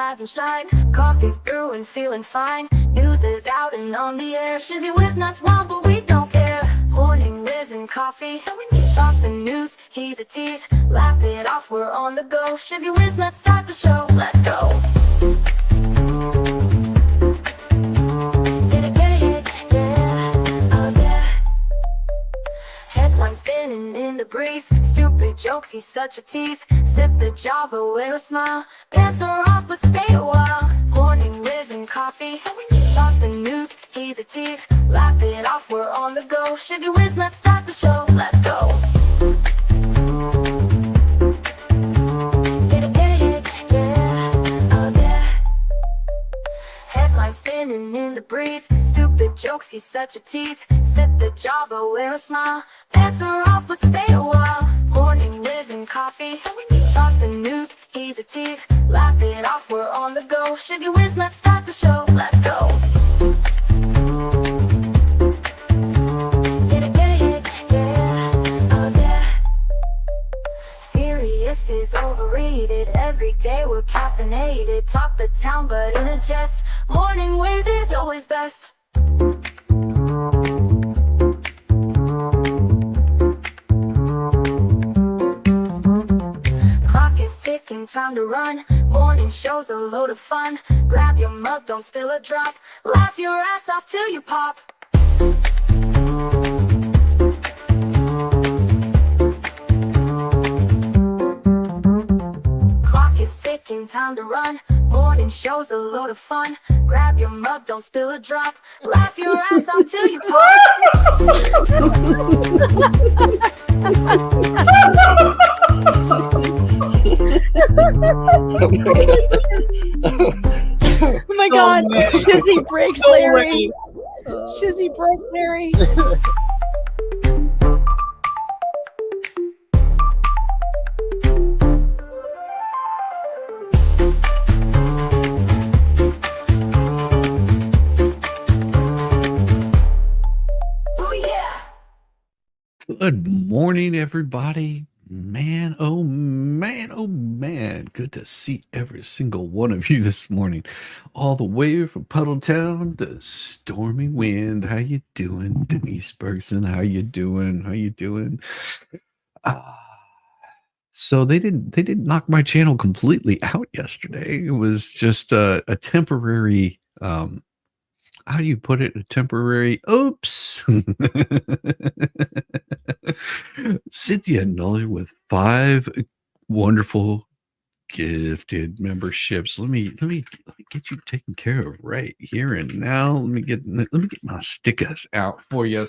rise and shine. Coffee's brewing, feeling fine. News is out and on the air. Shizzy whiz nuts wild, but we don't care. Morning whiz and coffee. Talk the news, he's a tease. Laugh it off, we're on the go. Shizzy whiz nuts, start the show. Let's go. Get it, yeah, oh yeah. Headlines spinning in the breeze. Stupid jokes, he's such a tease. Sip the Java with a smile. Pants are off, but stay a while. Morning whiz and coffee. Talk the news, he's a tease. Laugh it off, we're on the go. Shizzy whiz, let's start the show. Let's go. Get it, yeah, oh yeah. Headlines spinning in the breeze. Stupid jokes, he's such a tease. Sip the Java, wear a smile. Pants are off, but stay a while. Morning whiz and coffee. Talk the news, he's a tease. Laugh it off, we're on the go. Shizzy whiz, let's start the show. Let's go. Get it, yeah, oh yeah. Serious is overrated. Every day we're caffeinated. Talk the town, but in a jest. Morning whiz is always best. Ticking, time to run. Morning show's a load of fun. Grab your mug, don't spill a drop. Laugh your ass off till you pop. Clock is ticking, time to run. Morning show's a load of fun. Grab your mug, don't spill a drop. Laugh your ass off till you pop. Oh my god, Shizzy breaks Larry. Shizzy broke Larry. Oh yeah. Good morning, everybody. Man, oh man, oh man. Good to see every single one of you this morning. All the way from Puddletown to Stormy Wind. How you doing, Denise Bergson? How you doing? How you doing? So they didn't knock my channel completely out yesterday. It was just a temporary how do you put it? A temporary oops. Cynthia Nuller with 5 wonderful gifted memberships. Let me get you taken care of right here and now. Let me get my stickers out for you.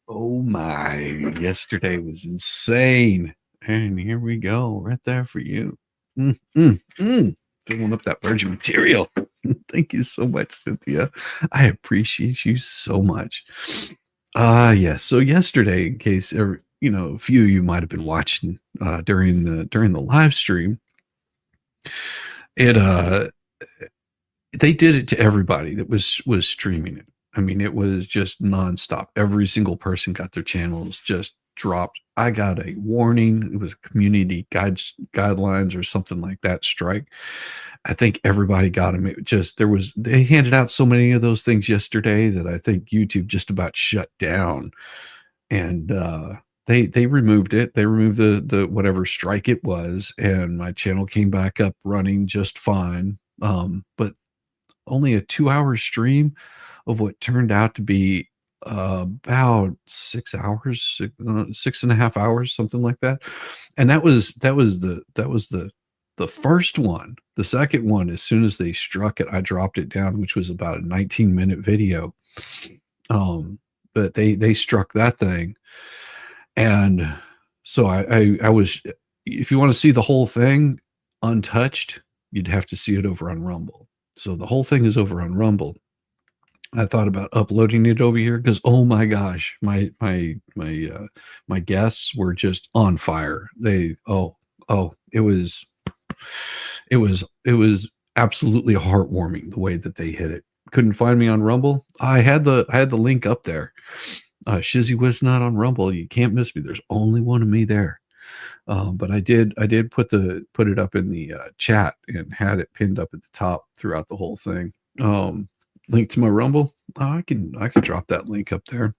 Oh my, yesterday was insane. And here we go, right there for you. Filling up that virgin material. Thank you so much, Cynthia. I appreciate you so much. Yeah. So yesterday, in case a few of you might have been watching during the live stream, they did it to everybody that was streaming it. I mean, it was just nonstop. Every single person got their channels just dropped. I got a warning. It was community guidelines or something like that strike. I think everybody got them. It just, they handed out so many of those things yesterday that I think YouTube just about shut down. And they removed it. They removed the whatever strike it was, and my channel came back up running just fine. But only a 2-hour stream of what turned out to be about 6 hours, 6.5 hours, something like that. And that was the first one. The second one, as soon as they struck it, I dropped it down, which was about a 19-minute video. But they struck that thing. And so I was, if you want to see the whole thing untouched, you'd have to see it over on Rumble. So the whole thing is over on Rumble. I thought about uploading it over here because, oh my gosh, my guests were just on fire. It was absolutely heartwarming the way that they hit it. Couldn't find me on Rumble. I had the link up there. Shizzy Whiznut on Rumble. You can't miss me. There's only one of me there. But I did put it up in the chat and had it pinned up at the top throughout the whole thing. Link to my Rumble. Oh, I can drop that link up there.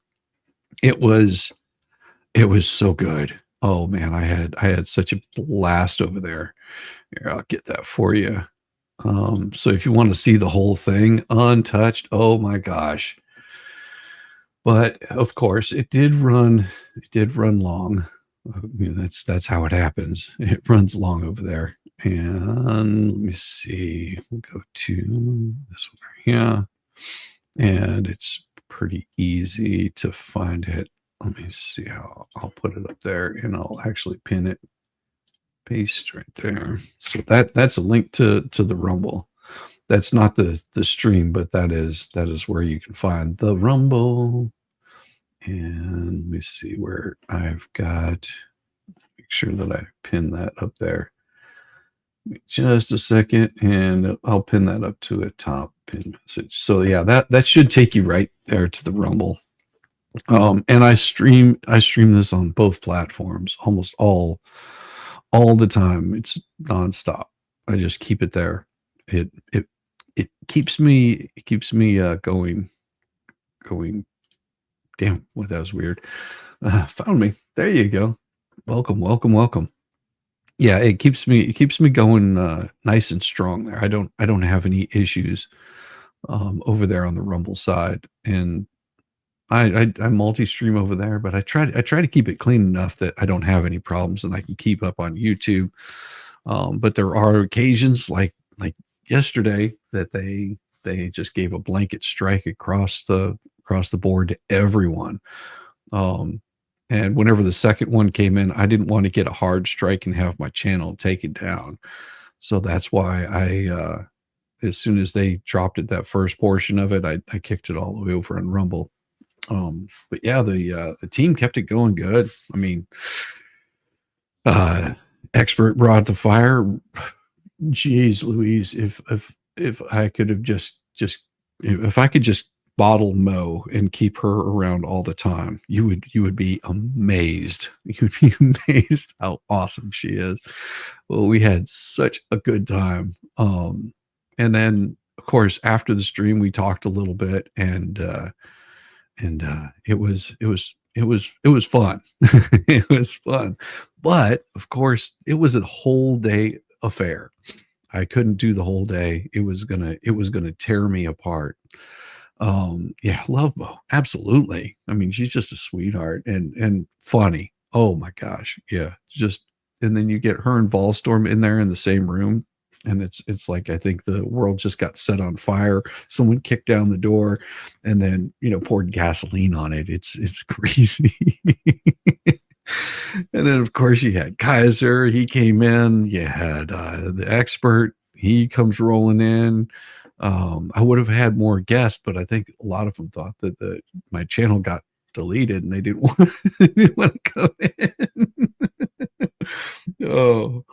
It was so good. Oh man, I had such a blast over there. Here, I'll get that for you. So if you want to see the whole thing untouched, oh my gosh. But of course, it did run long. That's how it happens. It runs long over there. And let me see. We'll go to this one here. And it's pretty easy to find it. Let me see how I'll put it up there, and I'll actually pin it. Paste right there. So that's a link to the Rumble. That's not the stream, but that is where you can find the Rumble. And let me see where I've got. Make sure that I pin that up there. Just a second, and I'll pin that up to a top pin message. So yeah, that should take you right there to the Rumble. And I stream this on both platforms, almost all the time. It's nonstop. I just keep it there. It keeps me going. Damn, what, that was weird. Found me. There you go. Welcome. Yeah, it keeps me going nice and strong there. I don't have any issues over there on the Rumble side, and I multi-stream over there, but I try to keep it clean enough that I don't have any problems and I can keep up on YouTube. But there are occasions like yesterday that they just gave a blanket strike across the board to everyone. And whenever the second one came in, I didn't want to get a hard strike and have my channel taken down. So that's why I, as soon as they dropped it, that first portion of it, I kicked it all the way over on Rumble. But yeah, the team kept it going good. I mean, Expert brought the fire. Jeez Louise, if I could have just if I could just bottle Mo and keep her around all the time, you would be amazed. You'd be amazed how awesome she is. Well, we had such a good time. And then of course after the stream we talked a little bit, and it was fun. It was fun. But of course it was a whole day affair. I couldn't do the whole day. It was gonna tear me apart. Yeah, love Mo. Absolutely. I mean, she's just a sweetheart and funny. Oh my gosh. Yeah. And then you get her and Volstorm in there in the same room. And it's like, I think the world just got set on fire. Someone kicked down the door and then, poured gasoline on it. It's crazy. And then of course you had Kaiser. He came in. You had the Expert. He comes rolling in. I would have had more guests, but I think a lot of them thought that my channel got deleted and they didn't want to come in. Oh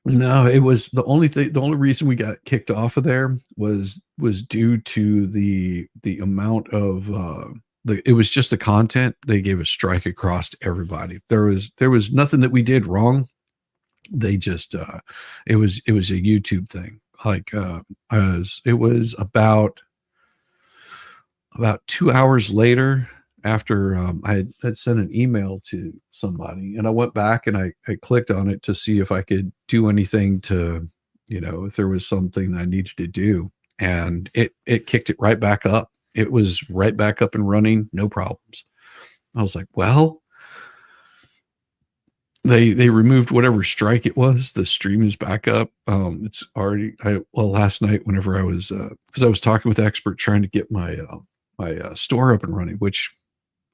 no, it was the only reason we got kicked off of there was due to the amount of it was just the content. They gave a strike across to everybody. There was nothing that we did wrong. They just it was a YouTube thing. Like it was about 2 hours later after I had sent an email to somebody, and I went back and I clicked on it to see if I could do anything to, if there was something I needed to do, and it kicked it right back up. It was right back up and running, no problems. I was like, well, they removed whatever strike it was. The stream is back up. It's already, last night whenever I was, because I was talking with Expert trying to get my store up and running, which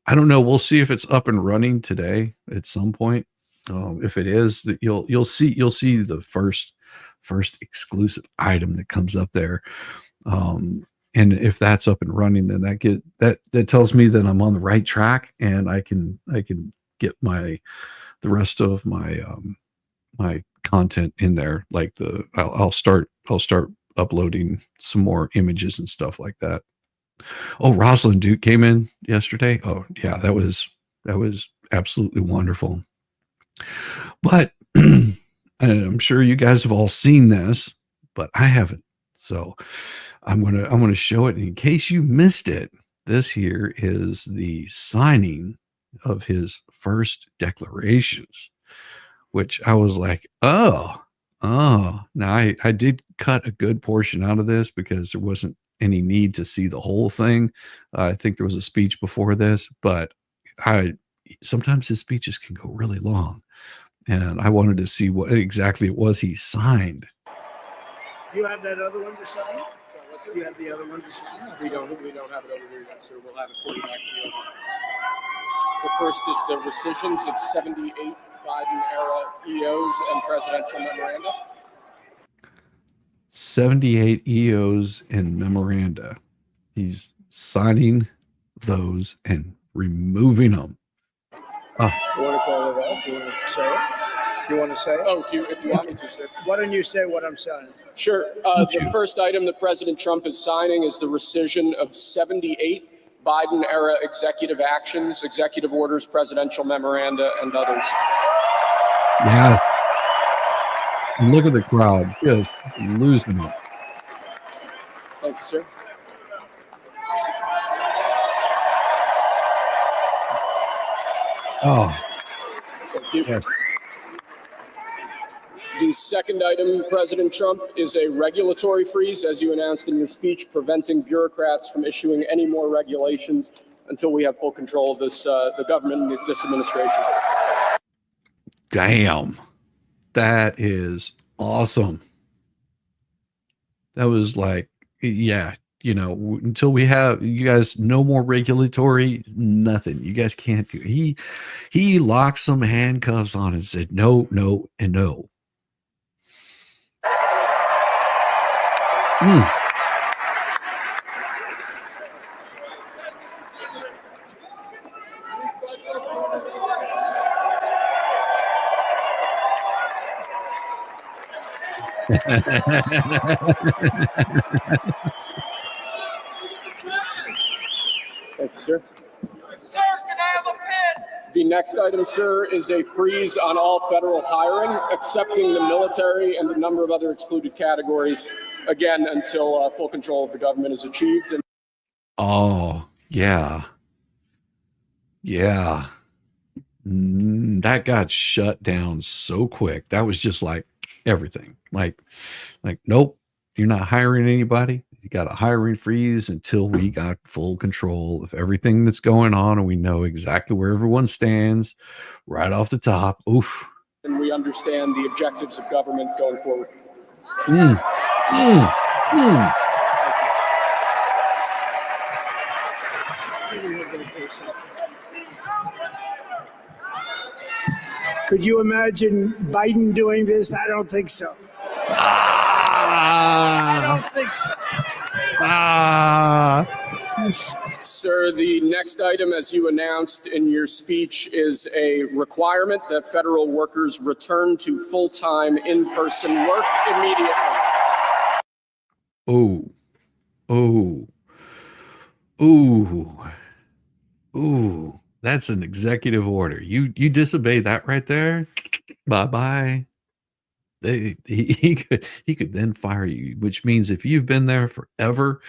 I don't know. We'll see if it's up and running today at some point. If it is, that you'll see the first exclusive item that comes up there. And if that's up and running, then that tells me that I'm on the right track, and I can get the rest of my my content in there. Like I'll start uploading some more images and stuff like that. Oh, Rosalind Duke came in yesterday. Oh yeah, that was absolutely wonderful. But I'm sure you guys have all seen this, but I haven't. So I'm gonna show it in case you missed it. This here is the signing of his first declarations, which I was like, oh. Now I did cut a good portion out of this because there wasn't any need to see the whole thing. I think there was a speech before this, but sometimes his speeches can go really long, and I wanted to see what exactly it was he signed. You have that other one to sign? Sorry, what's it? You have the other one to sign? We don't have it over here yet, sir. We'll have it for you back to you. The first is the rescissions of 78 Biden-era EOs and presidential memoranda. 78 EOs and memoranda. He's signing those and removing them. You want to call it up? You want to say it? You want to say it? Oh, if you want me to, sir. Why don't you say what I'm signing? Sure. The first item that President Trump is signing is the rescission of 78 Biden-era executive actions, executive orders, presidential memoranda, and others. Yes. And look at the crowd, just losing it. Thank you, sir. Oh, Thank you. yes. The second item, President Trump, is a regulatory freeze, as you announced in your speech, preventing bureaucrats from issuing any more regulations until we have full control of this, the government and this administration. Damn. That is awesome. That was like, yeah, until we have you guys no more regulatory, nothing. You guys can't do it. He locked some handcuffs on and said no, no, and no. Thank you, sir. Sir, can I have a pen? The next item, sir, is a freeze on all federal hiring, excepting the military and a number of other excluded categories, again, until full control of the government is achieved. Oh, yeah. Yeah. That got shut down so quick. That was just like everything. Like, nope, you're not hiring anybody. You got a hiring freeze until we got full control of everything that's going on, and we know exactly where everyone stands right off the top. Oof. And we understand the objectives of government going forward. Could you imagine Biden doing this? I don't think so. I don't think so. Sir, the next item, as you announced in your speech, is a requirement that federal workers return to full-time in-person work immediately. Ooh, that's an executive order. You disobey that right there. Bye-bye. He could then fire you, which means if you've been there forever,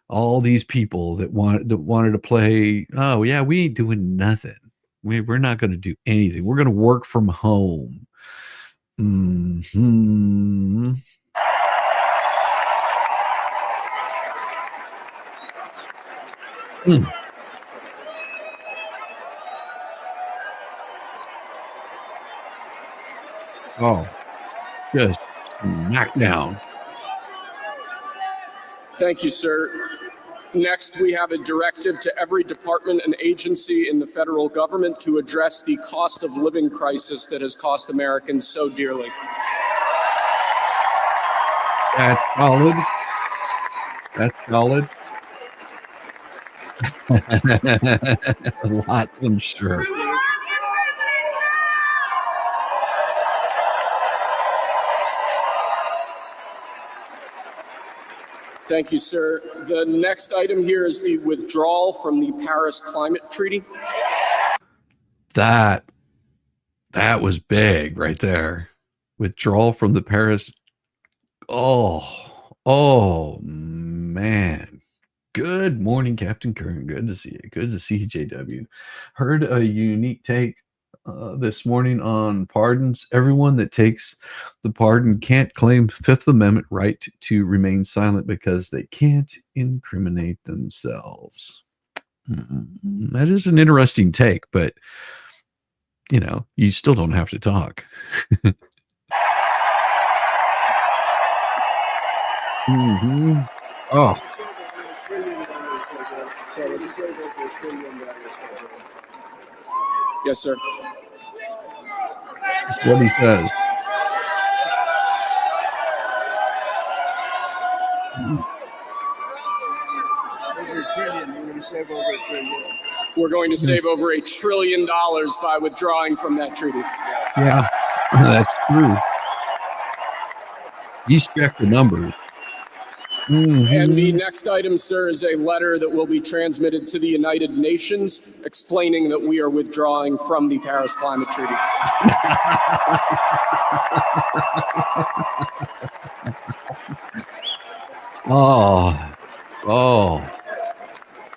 all these people that wanted to play, oh yeah, we ain't doing nothing. We're not going to do anything. We're going to work from home. Oh, just knocked down. Thank you, sir. Next, we have a directive to every department and agency in the federal government to address the cost of living crisis that has cost Americans so dearly. That's solid. That's solid. A lot, I'm sure. Thank you, sir. The next item here is the withdrawal from the Paris Climate Treaty. That was big right there. Withdrawal from the Paris. Oh man. Good morning, Captain Kern. Good to see you. Good to see you, JW. Heard a unique take this morning on pardons. Everyone that takes the pardon can't claim Fifth Amendment right to remain silent because they can't incriminate themselves. That is an interesting take, but you still don't have to talk. Oh, Yes, sir. that's what he says. We're going to save over $1 trillion by withdrawing from that treaty. Yeah, that's true. You check the numbers. And the next item, sir, is a letter that will be transmitted to the United Nations explaining that we are withdrawing from the Paris Climate Treaty.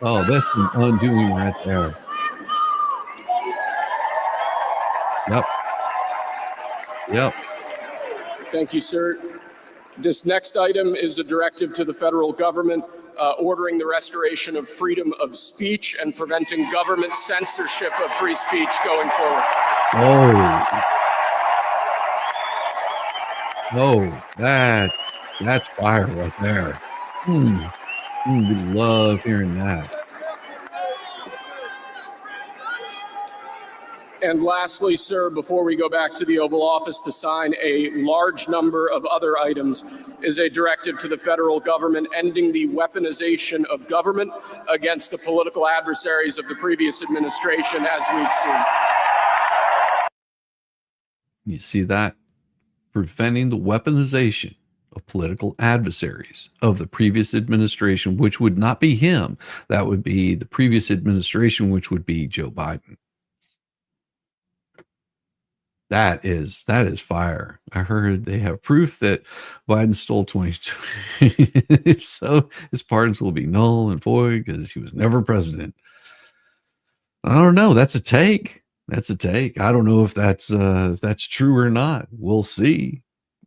Oh, that's an undoing right there. Yep. Thank you, sir. This next item is a directive to the federal government ordering the restoration of freedom of speech and preventing government censorship of free speech going forward. That's fire right there. We love hearing that. And lastly, sir, before we go back to the Oval Office to sign a large number of other items, is a directive to the federal government ending the weaponization of government against the political adversaries of the previous administration, as we've seen. You see that? Preventing the weaponization of political adversaries of the previous administration, which would not be him. That would be the previous administration, which would be Joe Biden. That is fire. I heard they have proof that Biden stole 2020. So his pardons will be null and void because he was never president. I don't know. That's a take. I don't know if that's true or not. We'll see.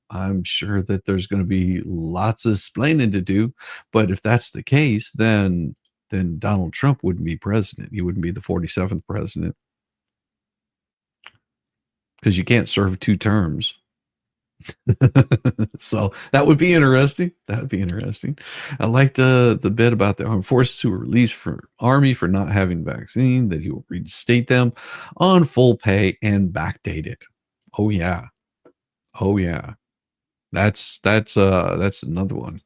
I'm sure that there's going to be lots of explaining to do. But if that's the case, then Donald Trump wouldn't be president. He wouldn't be the 47th president. Because you can't serve 2 terms. So that would be interesting. I liked the bit about the armed forces who were released from Army for not having vaccine, that he will reinstate them on full pay and backdate it. Oh yeah. That's another one.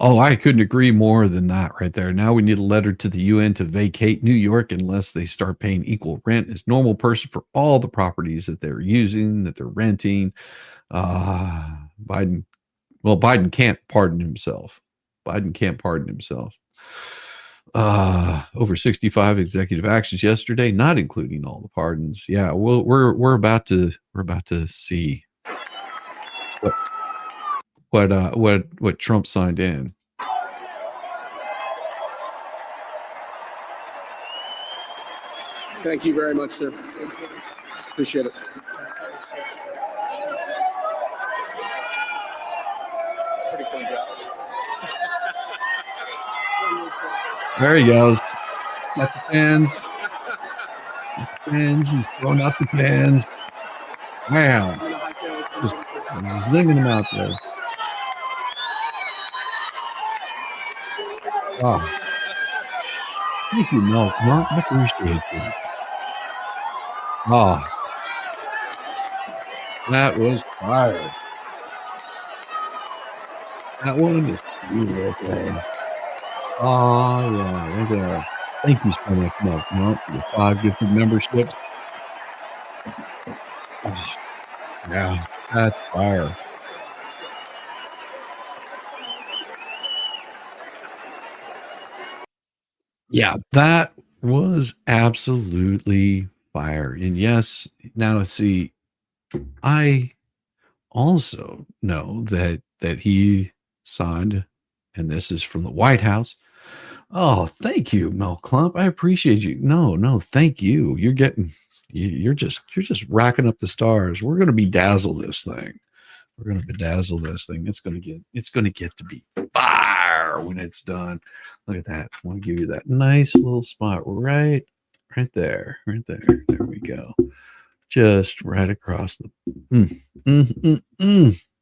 Oh, I couldn't agree more than that right there. Now we need a letter to the UN to vacate New York unless they start paying equal rent as normal person for all the properties that they're using, that they're renting. Biden can't pardon himself. Over 65 executive actions yesterday, not including all the pardons. Yeah, we're about to see what Trump signed in. Thank you very much, sir. Appreciate it. Pretty fun job. There he goes. Got the fans. He's throwing out the fans. Wow. Just zinging them out there. Oh. Thank you, Mel. I appreciate you. Oh. That was fire. That one is beautiful. Oh, yeah, right there. Thank you so much, Mel. Your 5 gifted memberships. Oh, yeah. That's fire. Yeah, that was absolutely fire. And yes, now see, I also know that he signed, and this is from the White House. Oh, thank you, Mel Clump. I appreciate you. No, thank you. You're just racking up the stars. We're gonna bedazzle this thing. We're gonna bedazzle this thing. It's gonna get to be fire when it's done. Look at that. I want to give you that nice little spot right there. Right there. There we go. Just right across the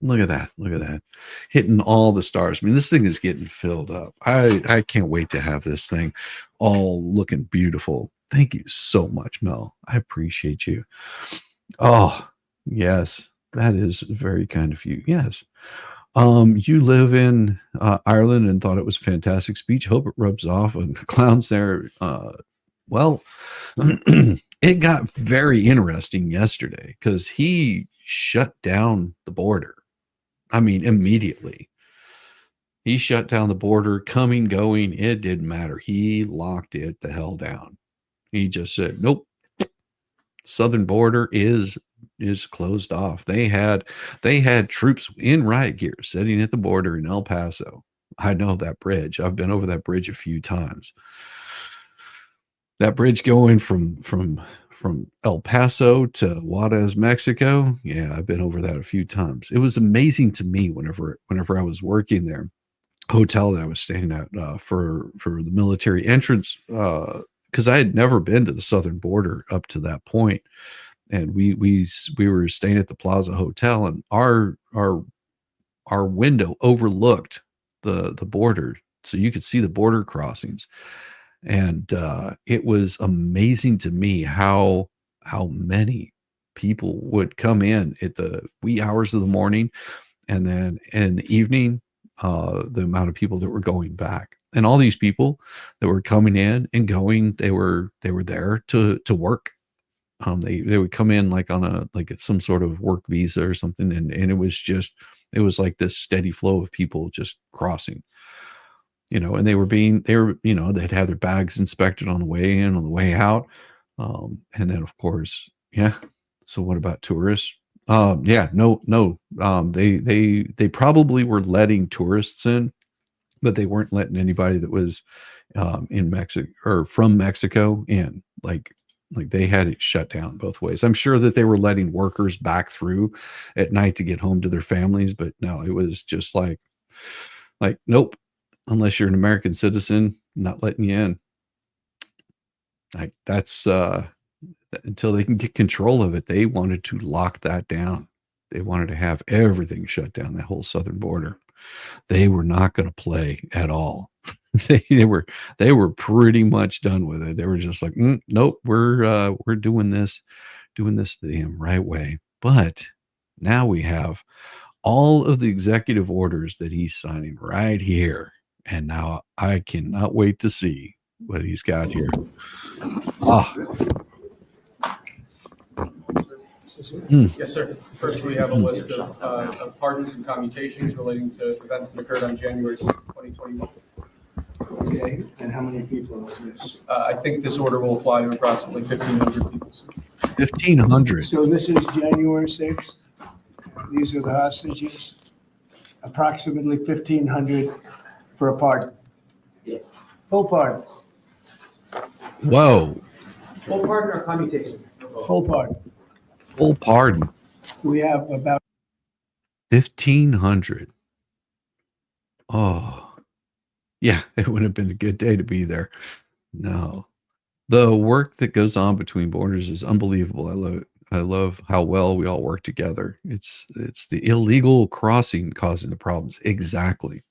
look at that. Look at that. Hitting all the stars. I mean, this thing is getting filled up. I can't wait to have this thing all looking beautiful. Thank you so much, Mel. I appreciate you. Oh, yes. That is very kind of you. Yes. You live in Ireland and thought it was a fantastic speech. Hope it rubs off on the clowns there. Well, it got very interesting yesterday because he shut down the border. I mean, immediately. He shut down the border, coming, going. It didn't matter. He locked it the hell down. He just said, nope. Southern border is closed off. They had troops in riot gear sitting at the border in El Paso. I know that bridge. I've been over that bridge a few times. That bridge going from El Paso to Juarez, Mexico. Yeah, I've been over that a few times. It was amazing to me whenever I was working there. Hotel that I was staying at for the military entrance because I had never been to the southern border up to that point, and we were staying at the Plaza Hotel, and our window overlooked the border, so you could see the border crossings. And it was amazing to me how many people would come in at the wee hours of the morning, and then in the evening, the amount of people that were going back, and all these people that were coming in and going, they were there to work. They would come in like on some sort of work visa or something, and it was like this steady flow of people just crossing. And they'd have their bags inspected on the way in, on the way out. And then of course, yeah. So what about tourists? Yeah, no. They probably were letting tourists in, but they weren't letting anybody that was in Mexico or from Mexico in. Like they had it shut down both ways. I'm sure that they were letting workers back through at night to get home to their families, but no, it was just like nope. Unless you're an American citizen, not letting you in. Like that's until they can get control of it. They wanted to lock that down. They wanted to have everything shut down, that whole southern border. They were not going to play at all. They were pretty much done with it. They were just like, nope, we're doing this the damn right way. But now we have all of the executive orders that he's signing right here. And now I cannot wait to see what he's got here. Yes, sir. First, we have a list of pardons and commutations relating to events that occurred on January 6, 2021. Okay, and how many people are this? I think this order will apply to approximately 1,500 people. 1,500. So this is January 6th. These are the hostages. Approximately 1,500 for a pardon. Yes. Full pardon. Whoa. Full pardon or commutation? Full pardon. Full pardon. We have about 1,500. Oh, yeah, it would have been a good day to be there. No, the work that goes on between borders is unbelievable. I love it. I love how well we all work together. It's the illegal crossing causing the problems. Exactly.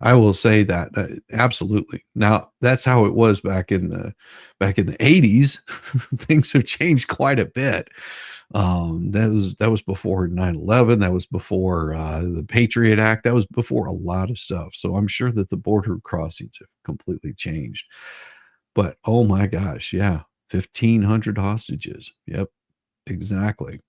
I will say that absolutely. Now that's how it was back in the 80s. Things have changed quite a bit. That was before 9/11. That was before the Patriot Act. That was before a lot of stuff. So I'm sure that the border crossings have completely changed. But oh my gosh, yeah, 1,500 hostages. Yep, exactly.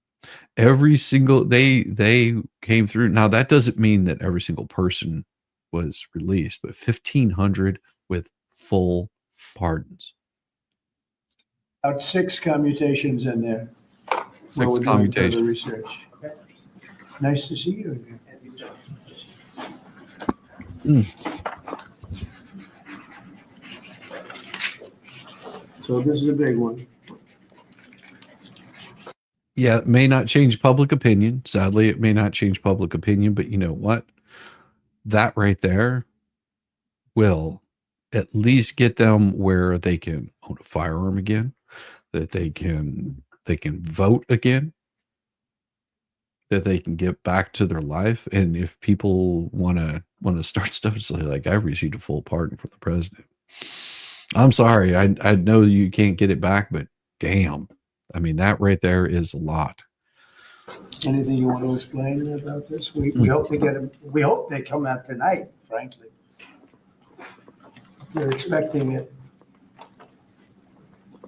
Every single they came through. Now that doesn't mean that every single person was released, but 1,500 with full pardons. About 6 commutations in there. Where 6 we're doing further commutations. research. Nice to see you again. So this is a big one. Yeah, it may not change public opinion. Sadly, it may not change public opinion, but you know what? That right there will at least get them where they can own a firearm again, that they can vote again, that they can get back to their life. And if people want to start stuff, it's like I received a full pardon from the president. I'm sorry, I know you can't get it back, but damn, I mean that right there is a lot. Anything you want to explain about this? We hope to get them. We hope they come out tonight, frankly. We're expecting it.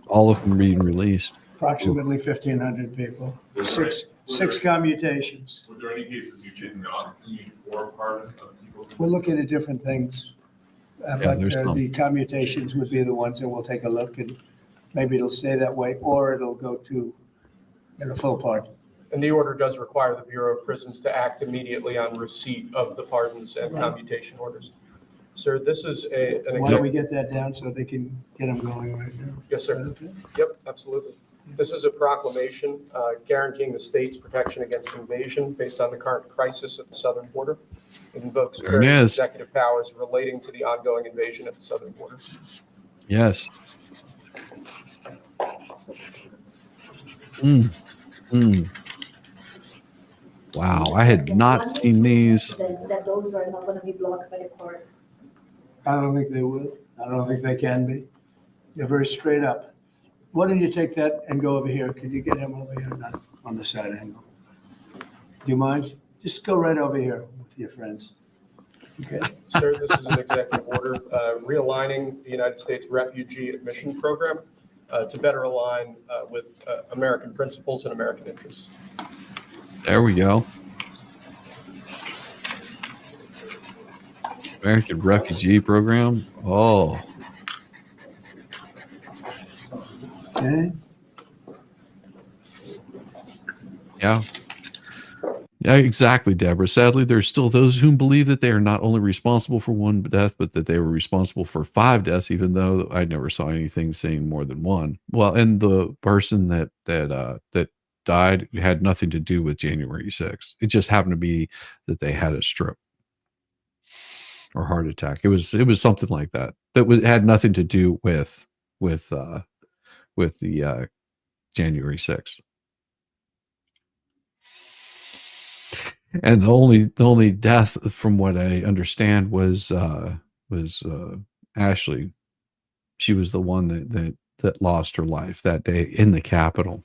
All of them being released. Approximately 1,500 people. Six commutations. Were there any cases you did not need for pardon of people? We're looking at different things. But the commutations would be the ones that we'll take a look, and maybe it'll stay that way, or it'll go to a full pardon. And the order does require the Bureau of Prisons to act immediately on receipt of the pardons and commutation orders. Sir, this is an Why don't example. we get that down so they can get them going right now? Yes, sir. Okay. Yep, absolutely. This is a proclamation guaranteeing the state's protection against invasion based on the current crisis at the southern border. It invokes There it various is. executive powers relating to the ongoing invasion at the southern border. Yes. Wow, I had not seen these. That those are not going to be blocked by the courts. I don't think they will. I don't think they can be. They're very straight up. Why don't you take that and go over here? Could you get him over here, not on the side angle? Do you mind? Just go right over here with your friends. Okay? Sir, this is an executive order realigning the United States refugee admission program to better align with American principles and American interests. There we go. American Refugee Program. Oh, Okay? yeah. Yeah, exactly, Deborah. Sadly, there's still those who believe that they are not only responsible for one death, but that they were responsible for 5 deaths, even though I never saw anything saying more than 1. Well, and the person that died had nothing to do with January 6th. It just happened to be that they had a stroke or heart attack. It was something like that. Had nothing to do with the January 6th. And the only death, from what I understand, was Ashley. She was the one that lost her life that day in the Capitol.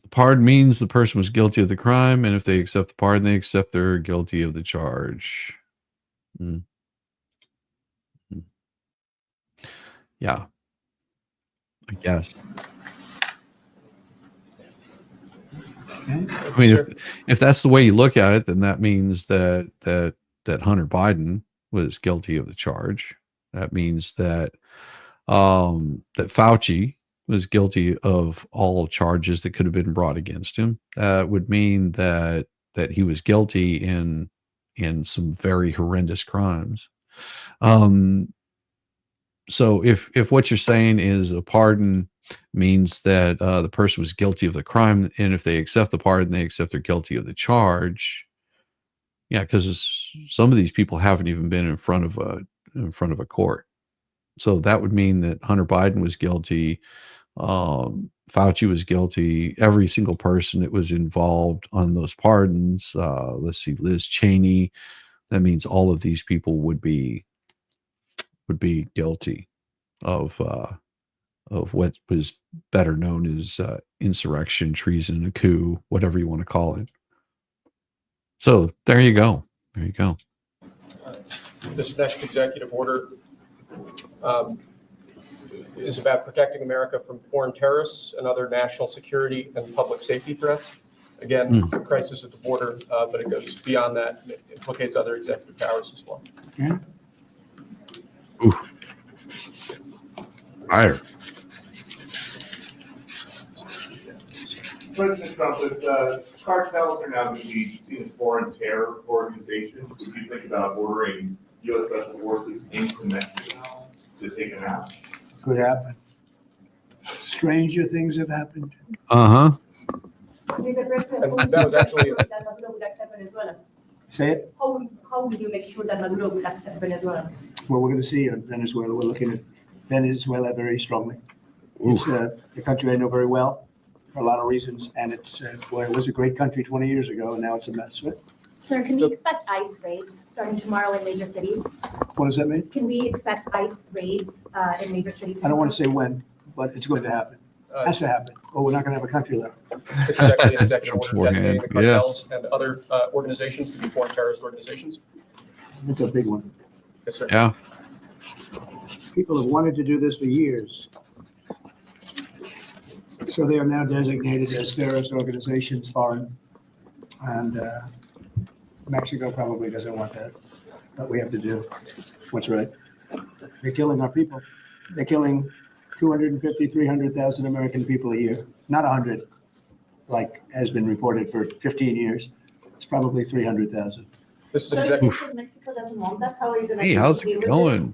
Pardon means the person was guilty of the crime, and if they accept the pardon, they accept they're guilty of the charge. Yeah, I guess. I mean, if that's the way you look at it, then that means that Hunter Biden was guilty of the charge. That means that that Fauci was guilty of all charges that could have been brought against him. That would mean that he was guilty in some very horrendous crimes. So if what you're saying is a pardon means that the person was guilty of the crime, and if they accept the pardon, they accept they're guilty of the charge. Yeah, because some of these people haven't even been in front of a court. So that would mean that Hunter Biden was guilty, Fauci was guilty, every single person that was involved on those pardons. Let's see, Liz Cheney. That means all of these people would be guilty of what was better known as insurrection, treason, a coup, whatever you want to call it. So there you go. There you go. This next executive order is about protecting America from foreign terrorists and other national security and public safety threats. Again, crisis at the border, but it goes beyond that. It implicates other executive powers as well. Okay. Ooh. Fire. President Trump, if cartels are now going to be seen as foreign terror organizations, would you think about ordering U.S. Special Forces into Mexico to take them out? Could happen. Stranger things have happened. Uh-huh. Mr. President, And that was actually- that Maduro would accept Venezuela. Say it. How will you make sure that Maduro will accept Venezuela? Well, we're going to see in Venezuela. We're looking at Venezuela very strongly. It's a country I know very well for a lot of reasons, and it's well, it was a great country 20 years ago, and now it's a mess. Right? Sir, can we expect ICE raids starting tomorrow in major cities? What does that mean? Can we expect ICE raids in major cities? I don't want to say when, but it's going to happen. Has to happen. Oh, we're not going to have a country left. This is actually an executive order Beforehand, designating the cartels and other organizations to be foreign terrorist organizations. It's a big one. Yes, sir. Yeah. People have wanted to do this for years. So they are now designated as terrorist organizations, foreign. And Mexico probably doesn't want that, but we have to do what's right. They're killing our people. They're killing 250, 300,000 American people a year, not 100, like has been reported for 15 years. It's probably 300,000. This is So an if executive. Mexico doesn't want that, how are you going to Hey, how's it going?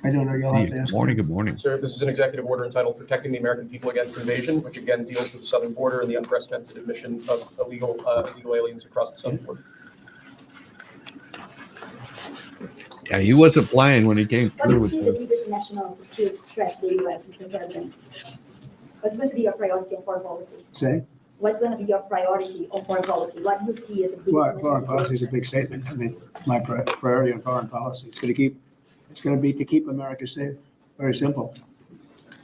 I don't know, you'll have to Hey, ask. morning, good morning. Sir, this is an executive order entitled Protecting the American People Against Invasion, which again deals with the southern border and the unprecedented admission of illegal aliens across the southern border. Yeah, he wasn't playing when he came What do through you with see the this. biggest national security threat to the U.S., Mr. President? What's going to be your priority on foreign policy? Say, What's going to be your priority on foreign policy? What do you see as the biggest foreign national policy is a security big statement. I mean, my priority on foreign policy, it's going to be to keep America safe. Very simple.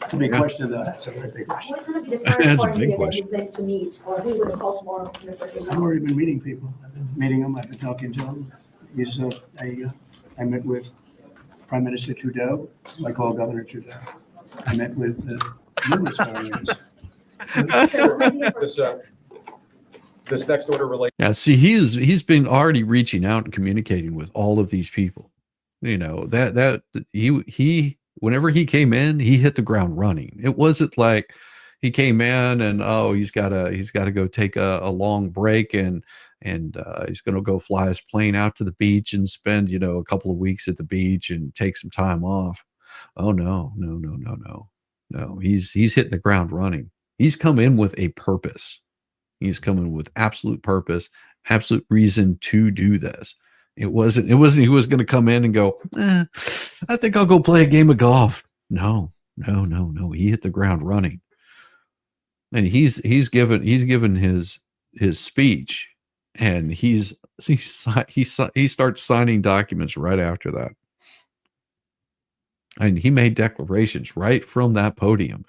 It's a big Yeah. question, though. That's a very big threat? question. Who's going to be the That's first a foreign big leader that question. you plan to meet, or who will call tomorrow on your first day? I've already been meeting people. I've been meeting them. I've been talking to them. I met with Prime Minister Trudeau, who I call Governor Trudeau. I met with numerous foreigners. So maybe your This, first this next order relates. Yeah, see, he's been already reaching out and communicating with all of these people. You know, that he whenever he came in, he hit the ground running. It wasn't like he came in and he's gotta go take a long break and he's gonna go fly his plane out to the beach and spend, you know, a couple of weeks at the beach and take some time off. Oh no. He's hitting the ground running. He's come in with a purpose. He's coming with absolute purpose, absolute reason to do this. It wasn't he was going to come in and go, I think I'll go play a game of golf. No. He hit the ground running. And he's given his speech, and he starts signing documents right after that. And he made declarations right from that podium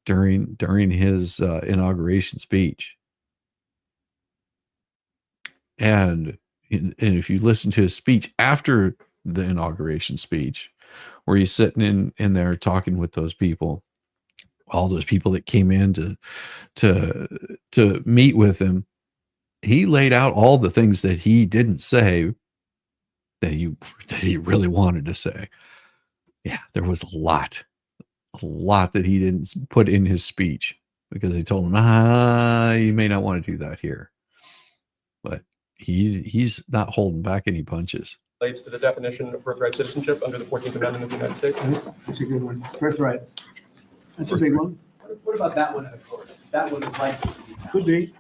during his inauguration speech. And if you listen to his speech after the inauguration speech, where he's sitting in there talking with those people, all those people that came in to meet with him, he laid out all the things that he didn't say that he really wanted to say. Yeah, there was a lot that he didn't put in his speech because they told him, you may not want to do that here. But he's not holding back any punches. Relates to the definition of birthright citizenship under the 14th Amendment of the United States. That's a good one. Birthright. That's a big one. What about that one, of course? That one is likely to be passed. Could be.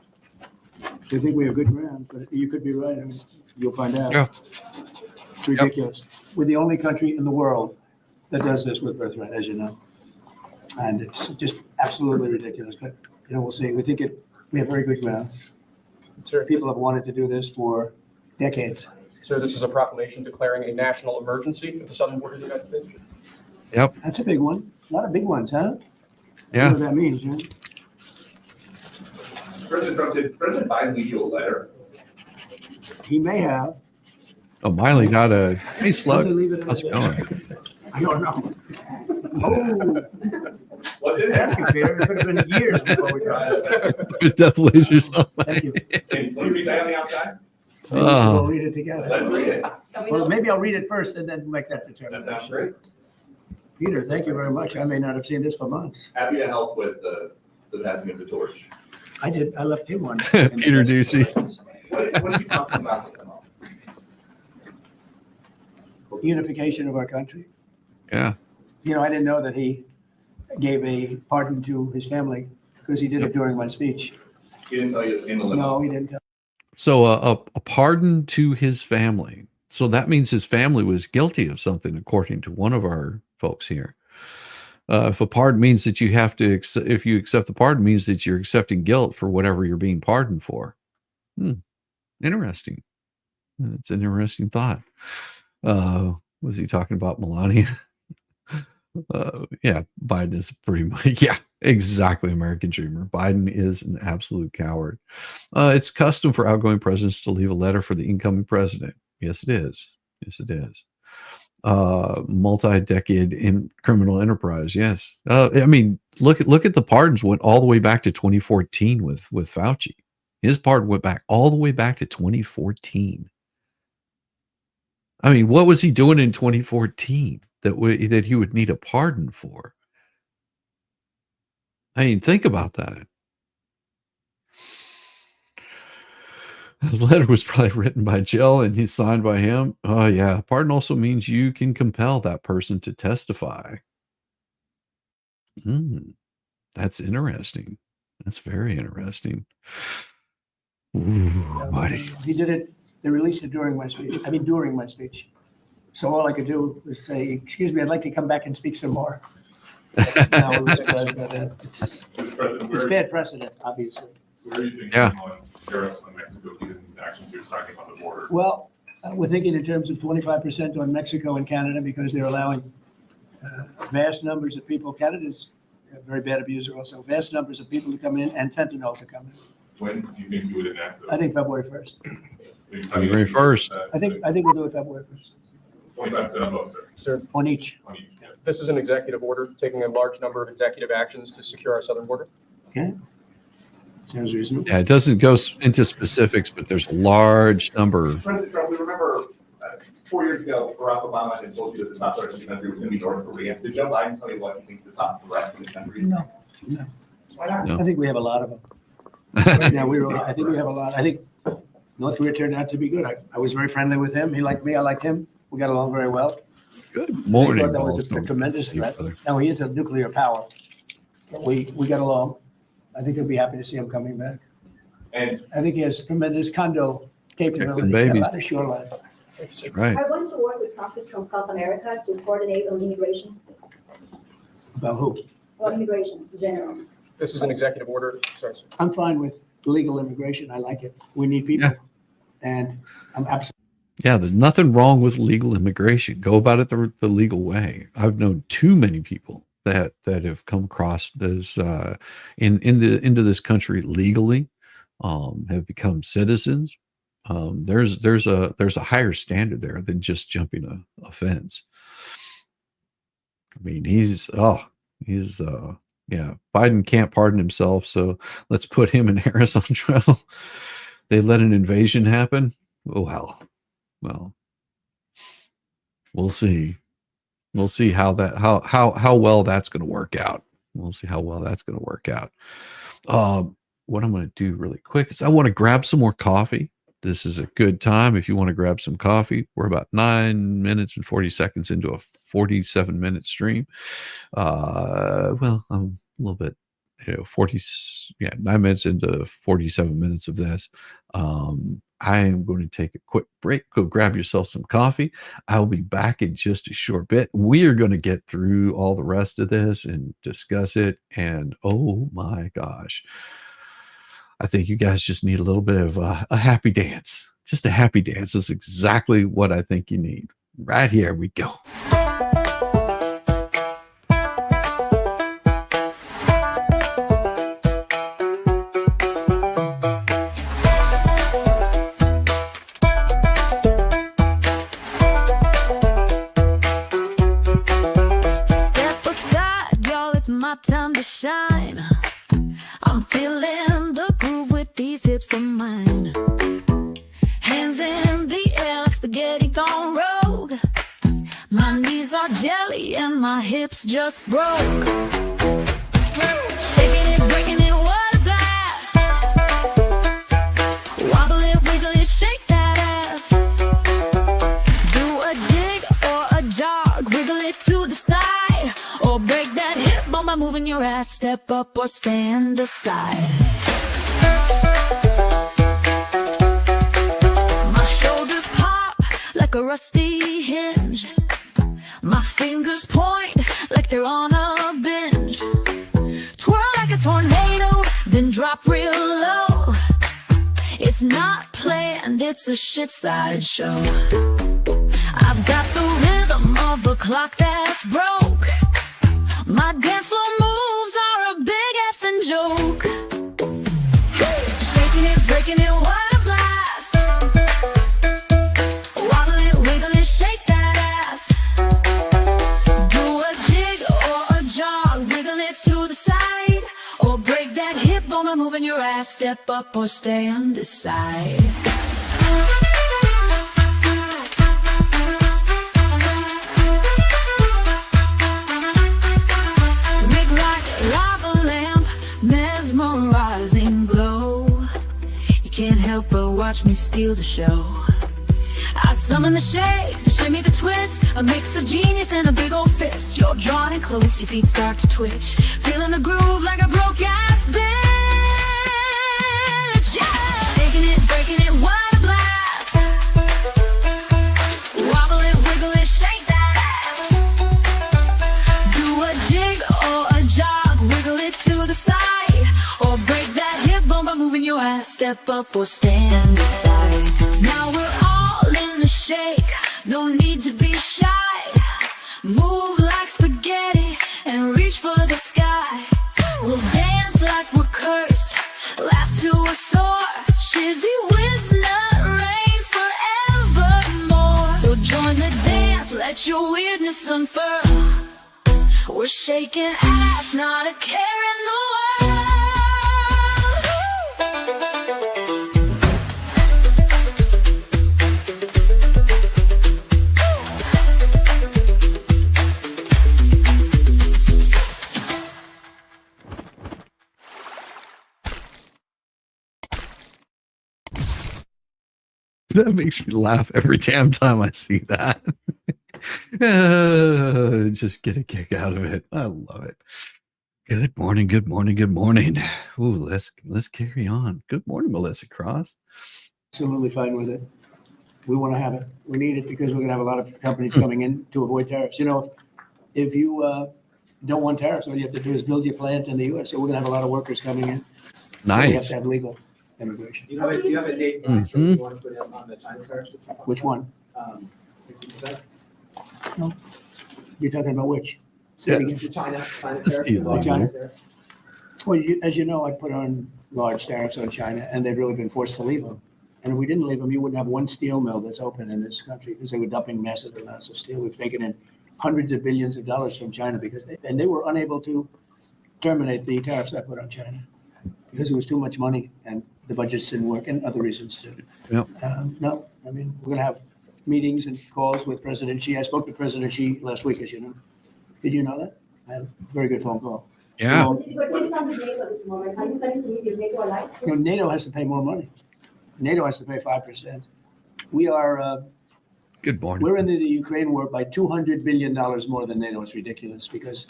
I think we have good ground, but you could be right. I mean, you'll find out. Yeah. It's ridiculous. We're the only country in the world that does this with birthright, as you know. And it's just absolutely ridiculous. But, you know, we'll see. We have very good ground. Sir, People have wanted to do this for decades. Sir, this is a proclamation declaring a national emergency at the southern border of the United States. Yep. That's a big one. A lot of big ones, huh? I don't know Yeah. what that means, huh? President Trump, did President Biden leave you a letter? He may have. Oh, Miley got a, hey, Did they Slug, leave it in how's it there? going? I don't know. Oh, What's in there? Peter, it could have been years before we got it. Death laser something. Thank you. And what do we say on the outside? Maybe we should Oh. all read it together. Let's read it. Well, maybe I'll read it first and then make that That determination. sounds great. Peter, thank you very much. I may not have seen this for months. Happy to help with the passing of the torch. I did, I left him one. Peter Ducey. What are you talking about? Unification of our country. Yeah. You know, I didn't know that he gave a pardon to his family because he did it during my speech. He didn't tell you in the limit. No, he didn't. So a pardon to his family. So that means his family was guilty of something, according to one of our folks here. If a pardon means that you have to, if you accept the pardon, means that you're accepting guilt for whatever you're being pardoned for. Interesting. It's an interesting thought. Was he talking about Melania? Yeah, Biden is pretty much, yeah, exactly, American dreamer. Biden is an absolute coward. It's custom for outgoing presidents to leave a letter for the incoming president. Yes, it is. Yes, it is. Multi-decade in criminal enterprise. Yes. I mean, look at the pardons went all the way back to 2014 with Fauci. His pardon went back all the way back to 2014. I mean, what was he doing in 2014 that he would need a pardon for? I mean, think about that. The letter was probably written by Jill and he's signed by him. Oh, yeah. Pardon also means you can compel that person to testify. That's interesting. That's very interesting. Ooh, buddy. He did it, they released it during my speech. I mean, during my speech. So all I could do was say, excuse me, I'd like to come back and speak some more. Now, it's bad precedent, obviously. Where are you thinking Yeah. on tariffs on Mexico given these actions you're talking on the border? Well, we're thinking in terms of 25% on Mexico and Canada because they're allowing vast numbers of people. Canada's a very bad abuser also. Vast numbers of people to come in and fentanyl to come in. When do you think you would enact those? I think February 1st. February 1st. I think we'll do it February 1st 25% on both, sir. Sir, on each. On each, yeah. this is an executive order taking a large number of executive actions to secure our southern border. Okay. Sounds reasonable. Yeah, it doesn't go into specifics, but there's a large number. President Trump, we remember 4 years ago, Barack Obama had told you that the top threat of the country was going to be North Korea. Did Joe Biden tell you what he thinks the top threat of the country is? No. Why not? No. I think we have a lot of them. Right now, I think we have a lot. I think North Korea turned out to be good. I was very friendly with him. He liked me. I liked him. We got along very well. Good I morning. thought that was a Boston. tremendous threat. Brother. Now, he is a nuclear power. But we got along. I think I'd be happy to see him coming back. And I think he has tremendous condo capabilities. babies. Got a lot of shoreline. Right. I want to work with countries from South America to coordinate on immigration, About who? or immigration in general. This is an executive order. Sorry, sir. I'm fine with legal immigration. I like it. We need people. Yeah. And I'm absolutely. Yeah, there's nothing wrong with legal immigration. Go about it the legal way. I've known too many people that have come across this into this country legally, have become citizens. There's a higher standard there than just jumping a fence. I mean, yeah, Biden can't pardon himself, so let's put him and Harris on trial. They let an invasion happen. Oh, well, we'll see. We'll see how well that's going to work out. We'll see how well that's going to work out. What I'm going to do really quick is I want to grab some more coffee. This is a good time if you want to grab some coffee. We're about 9 minutes and 40 seconds into a 47-minute stream. Well, I'm a little bit, 9 minutes into 47 minutes of this. I am going to take a quick break. Go grab yourself some coffee. I'll be back in just a short bit. We are going to get through all the rest of this and discuss it. And oh my gosh, I think you guys just need a little bit of a happy dance. Just a happy dance is exactly what I think you need. Right here we go. spaghetti gone rogue. My knees are jelly and my hips just broke. Shaking it, breaking it, what a blast. Wobble it, wiggle it, shake that ass. Do a jig or a jog, wiggle it to the side, or break that hip bone by moving your ass. Step up or stand aside. My shoulders pop like a rusty hinge. My fingers point like they're on a binge. Twirl like a tornado, then drop real low. It's not planned, it's a shit sideshow. I've got the rhythm of a clock that's broke. My dance floor moves are a big effing joke. Shaking it, breaking it, what a blast. Wobble it, wiggle it, shake that ass. Do a jig or a jog, wiggle it to the side, or break that hip bone by moving your ass. Step up or stand aside. Rig like a lava lamp, mesmerizing glow. You can't help but watch me steal the show. I summon the shake, the shimmy, the twist, a mix of genius and a big old fist. You're drawn in close, your feet start to twitch, feeling the groove like a broke ass bitch. Yeah! Shaking it, breaking it, what a blast. Wobble it, wiggle it, shake that ass. Do a jig or a jog, wiggle it to the side, or break that hip bone by moving your ass. Step up or stand aside. Now we're all in the shake, no need to be shy. Move like spaghetti and reach for the sky. We'll dance like we're cursed, laugh till we're sore. Shizzy whiz nut reigns forevermore. So join the dance, let your weirdness unfurl. We're shaking ass, not a care in the world. That makes me laugh every damn time I see that. Just get a kick out of it. I love it. Good morning, good morning, good morning. Ooh, let's carry on. Good morning, Melissa Cross. Absolutely fine with it. We want to have it. We need it because we're going to have a lot of companies coming in to avoid tariffs. You know, if you don't want tariffs, all you have to do is build your plant in the U.S. So we're going to have a lot of workers coming in. We have Nice. to have legal immigration. Do you have a date you want to put in on the China tariffs? Which one? 60%? You're talking about which? Yes. The China Let's see, tariffs? China. Well, as you know, I put on large tariffs on China, and they've really been forced to leave them. And if we didn't leave them, you wouldn't have one steel mill that's open in this country because they were dumping massive amounts of steel. We've taken in hundreds of billions of dollars from China because they were unable to terminate the tariffs I put on China because it was too much money and the budgets didn't work and other reasons too. Yep. No, I mean, we're going to have meetings and calls with President Xi. I spoke to President Xi last week, as you know. Did you know that? I had a very good phone call. Yeah. But based on the NATO at this moment, are you planning to meet with NATO allies? You know, NATO has to pay more money. NATO has to pay 5%. We are, Good morning. we're in the Ukraine war by $200 billion more than NATO. It's ridiculous because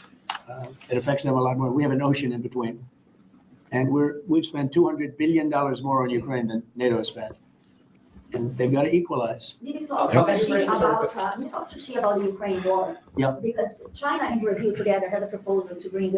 it affects them a lot more. We have an ocean in between. And we've spent $200 billion more on Ukraine than NATO has spent. And they've got to equalize. Did you talk to Xi about the Ukraine war? Yeah. Because China and Brazil together has a proposal to bring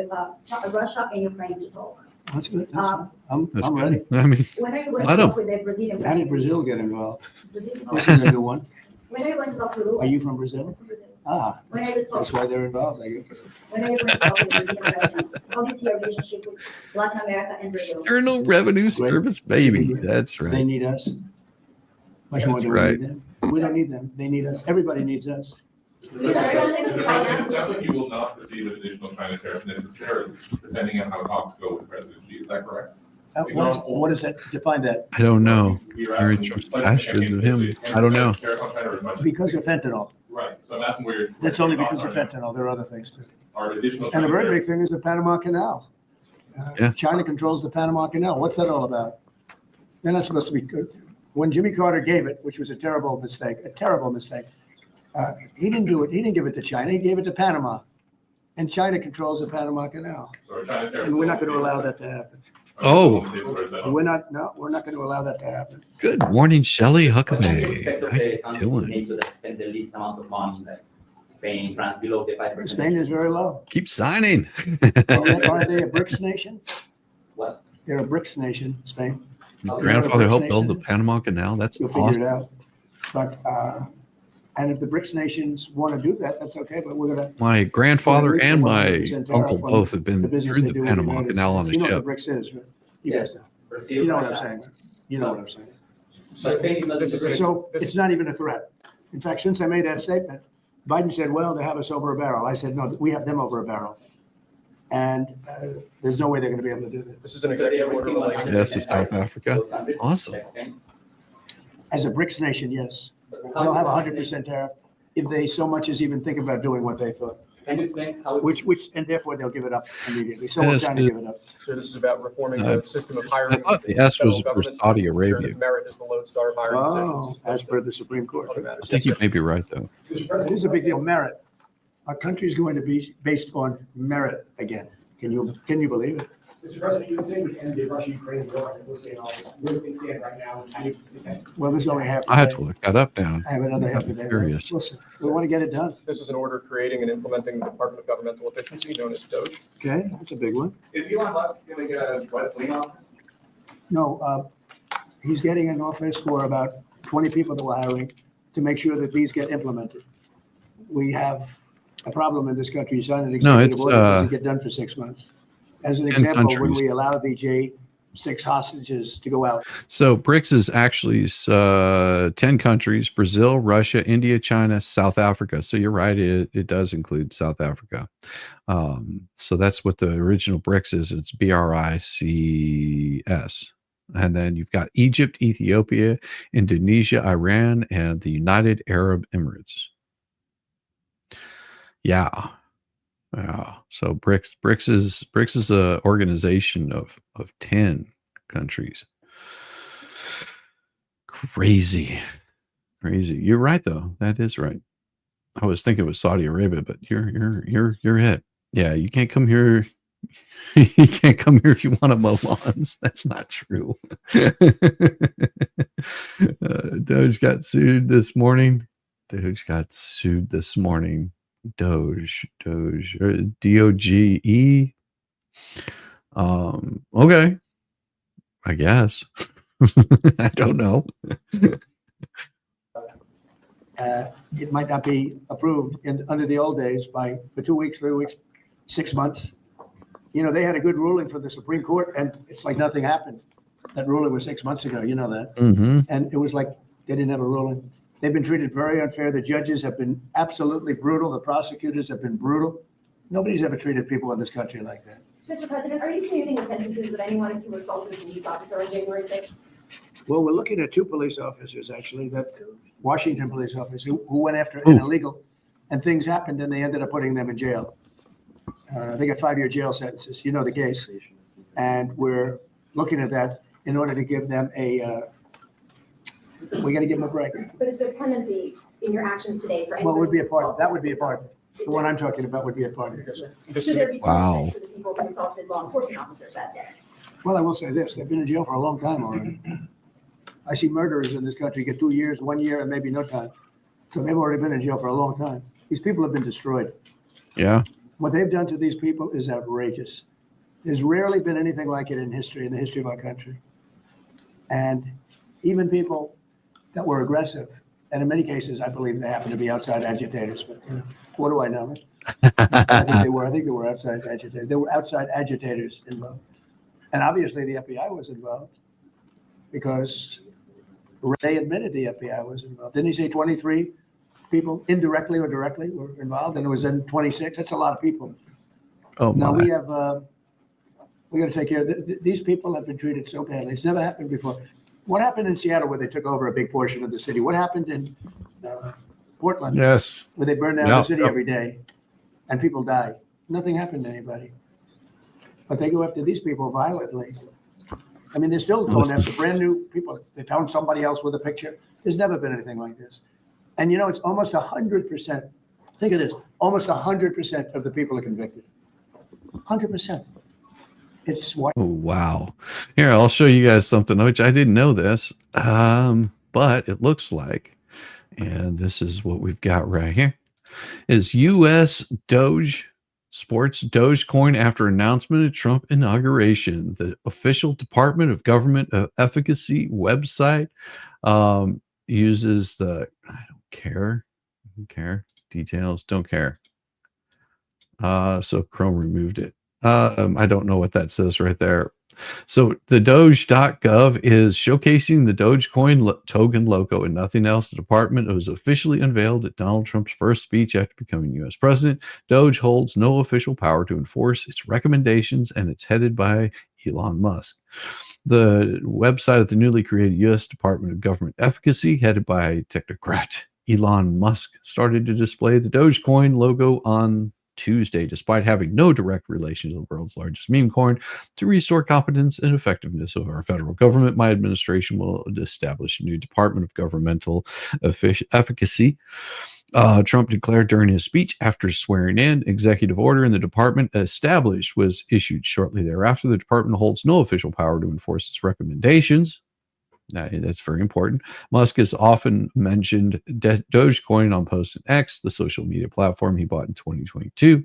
Russia and Ukraine to talk. That's good. Um, I'm That's ready. good. I mean, When are you going Let to 'em. talk with the Brazilian? How did Brazil get involved? Brazil? This is a new one. When are you going to talk to Lula? Are you from Brazil? Brazil? Ah, When are you that's talking? why they're involved, I guess. When are you going to talk with the Brazilian president? How do you see your relationship with Latin America and Brazil? External Revenue Service, baby. That's They right. need us. Much more than we need them. We don't need them. They need us. Everybody needs us. It sounds like you will not receive additional China tariffs necessarily, depending on how talks go with President Xi. Is that correct? What is that? Define that. I don't know. Mary Trump's bastards of him. I don't know. Because of fentanyl. Right, so I'm asking where you're. That's only because of fentanyl. There are other things too. Are additional. And a very big thing is the Panama Canal. Yeah. China controls the Panama Canal. What's that all about? They're not supposed to be good. When Jimmy Carter gave it, which was a terrible mistake, he didn't do it. He didn't give it to China. He gave it to Panama. And China controls the Panama Canal. And we're not going to allow that to happen. Oh. We're not going to allow that to happen. Good morning, Shelley What do you Huckabee. expect of How the you countries doing? in NATO that spend the least amount of money, like Spain, France, below the 5%? Spain is very low. Keep signing. Are they a BRICS nation? What? They're a BRICS nation, Spain. Your grandfather helped build the Panama Canal. That's You'll figure it awesome. out. But, and if the BRICS nations want to do that, that's okay, but we're going to. My grandfather Well, and my 100% uncle tariff on both have been the business through they the do with the Panama United Canal on a States. You know ship. what the BRICS is, right? You guys know. Brazil, You know what I'm Russia. saying. You know what I'm saying. But Spain is not in the BRICS. So it's not even a threat. In fact, since I made that statement, Biden said, well, they have us over a barrel. I said, no, we have them over a barrel. And there's no way they're going to be able to do that. This is an So they are executive order. risking 100% Yes, to South tariff Africa. to those countries, Awesome. like Spain. As a BRICS nation, yes. But how They'll do have you 100% tariff if they so much as even think about doing what they thought, Can you explain how? which, and therefore they'll give it up immediately. So we're Yes, trying to give it up. So this is about reforming Uh, the system of I hiring. thought the S was federal for government, Saudi to ensure that Arabia. Merit is the lodestar of hiring Oh, decisions. as per the Supreme Court. Other matters. I think you may be right, though. It is a big deal. Merit. Our country is going to be based on merit again. Can you believe it? Mr. President, you would say we end the Russia-Ukraine war, and we're saying, where do we stand right now? Well, there's only half. a I had day. to look that up now. I have another half a day. Curious. Listen, we want to get it done. This is an order creating and implementing the Department of Governmental Efficiency, known as DOGE. Okay, that's a big one. Is Elon Musk going to get a West Wing office? No, he's getting an office for about 20 people that we're hiring to make sure that these get implemented. We have a problem in this country. You sign an No, executive it's, order, it doesn't get done for 6 months. As an 10 example, when countries. we allowed the J6 hostages to go out, So BRICS is actually 10 countries: Brazil, Russia, India, China, South Africa. So you're right; it does include South Africa. So that's what the original BRICS is. It's BRICS, and then you've got Egypt, Ethiopia, Indonesia, Iran, and the United Arab Emirates. Yeah. Yeah. So BRICS is a organization of 10 countries. Crazy. You're right though. That is right. I was thinking it was Saudi Arabia, but you're it. Yeah, you can't come here. You can't come here if you want to mow lawns. That's not true. Doge got sued this morning. Doge, or DOGE. Okay. I guess. I don't know. it might not be approved under the old days for 2 weeks, 3 weeks, 6 months. You know, they had a good ruling for the Supreme Court and it's like nothing happened. That ruling was 6 months ago, you know that. Mm-hmm. And it was like they didn't have a ruling. They've been treated very unfair. The judges have been absolutely brutal. The prosecutors have been brutal. Nobody's ever treated people in this country like that. Mr. President, are you commuting the sentences of anyone who assaulted a police officer on January 6th? Well, we're looking at 2 police officers, actually, that Washington police officers who went after an illegal, and things happened and they ended up putting them in jail. They got 5-year jail sentences. You know the case. And we're looking at that in order to give them we got to give them a break. But is there clemency in your actions today for anyone? Well, it would be a who part, assaulted that would be a police part. officer? The one I'm talking about would be a part of it. Should there be Wow. punishment for the people who assaulted law enforcement officers that day? Well, I will say this, they've been in jail for a long time already. I see murderers in this country get 2 years, 1 year, and maybe no time. So they've already been in jail for a long time. These people have been destroyed. Yeah. What they've done to these people is outrageous. There's rarely been anything like it in history, in the history of our country. And even people that were aggressive, and in many cases, I believe they happen to be outside agitators, but you know, what do I know? I think they were outside agitators. There were outside agitators involved. And obviously the FBI was involved because Ray admitted the FBI was involved. Didn't he say 23 people indirectly or directly were involved? And it was then 26. That's a lot of people. Oh Now my. we have We got to take care of these people have been treated so badly. It's never happened before. What happened in Seattle where they took over a big portion of the city? What happened in Portland? Yes. Where they burned down Yeah, the city yeah. every day and people died. Nothing happened to anybody. But they go after these people violently. I mean, they're still going after brand new people. They found somebody else with a picture. There's never been anything like this. And you know, it's almost 100%. Think of this, almost 100% of the people are convicted. 100%. It's what? Oh, wow. Here, I'll show you guys something, which I didn't know this, but it looks like, and this is what we've got right here, is U.S. DOGE sports Dogecoin after announcement of Trump inauguration. The official Department of Government Efficacy website uses the, I don't care, details, don't care. So Chrome removed it. I don't know what that says right there. So the DOGE.gov is showcasing the Dogecoin token logo and nothing else. The department was officially unveiled at Donald Trump's first speech after becoming U.S. president. Doge holds no official power to enforce its recommendations, and it's headed by Elon Musk. The website of the newly created U.S. Department of Government Efficacy, headed by technocrat Elon Musk, started to display the Dogecoin logo on Tuesday, despite having no direct relation to the world's largest meme coin. To restore competence and effectiveness of our federal government, my administration will establish a new Department of Governmental Efficacy. Trump declared during his speech after swearing in. Executive order in the department established was issued shortly thereafter. The department holds no official power to enforce its recommendations. That's very important. Musk has often mentioned Dogecoin on posts in X, the social media platform he bought in 2022.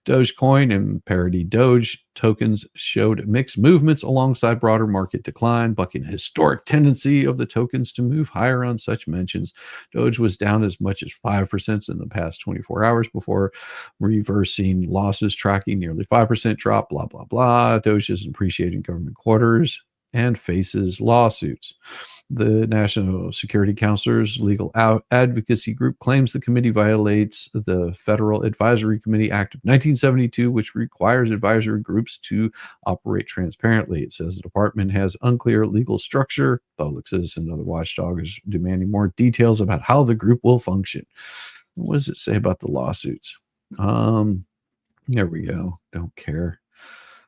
Dogecoin and parody Doge tokens showed mixed movements alongside broader market decline, bucking a historic tendency of the tokens to move higher on such mentions. Doge was down as much as 5% in the past 24 hours before reversing losses, tracking nearly 5% drop, blah, blah, blah. Doge isn't appreciating government quarters and faces lawsuits. The National Security Counselor's legal advocacy group claims the committee violates the Federal Advisory Committee Act of 1972, which requires advisory groups to operate transparently. It says the department has unclear legal structure. Public Citizen and other watchdog is demanding more details about how the group will function. What does it say about the lawsuits? There we go. Don't care.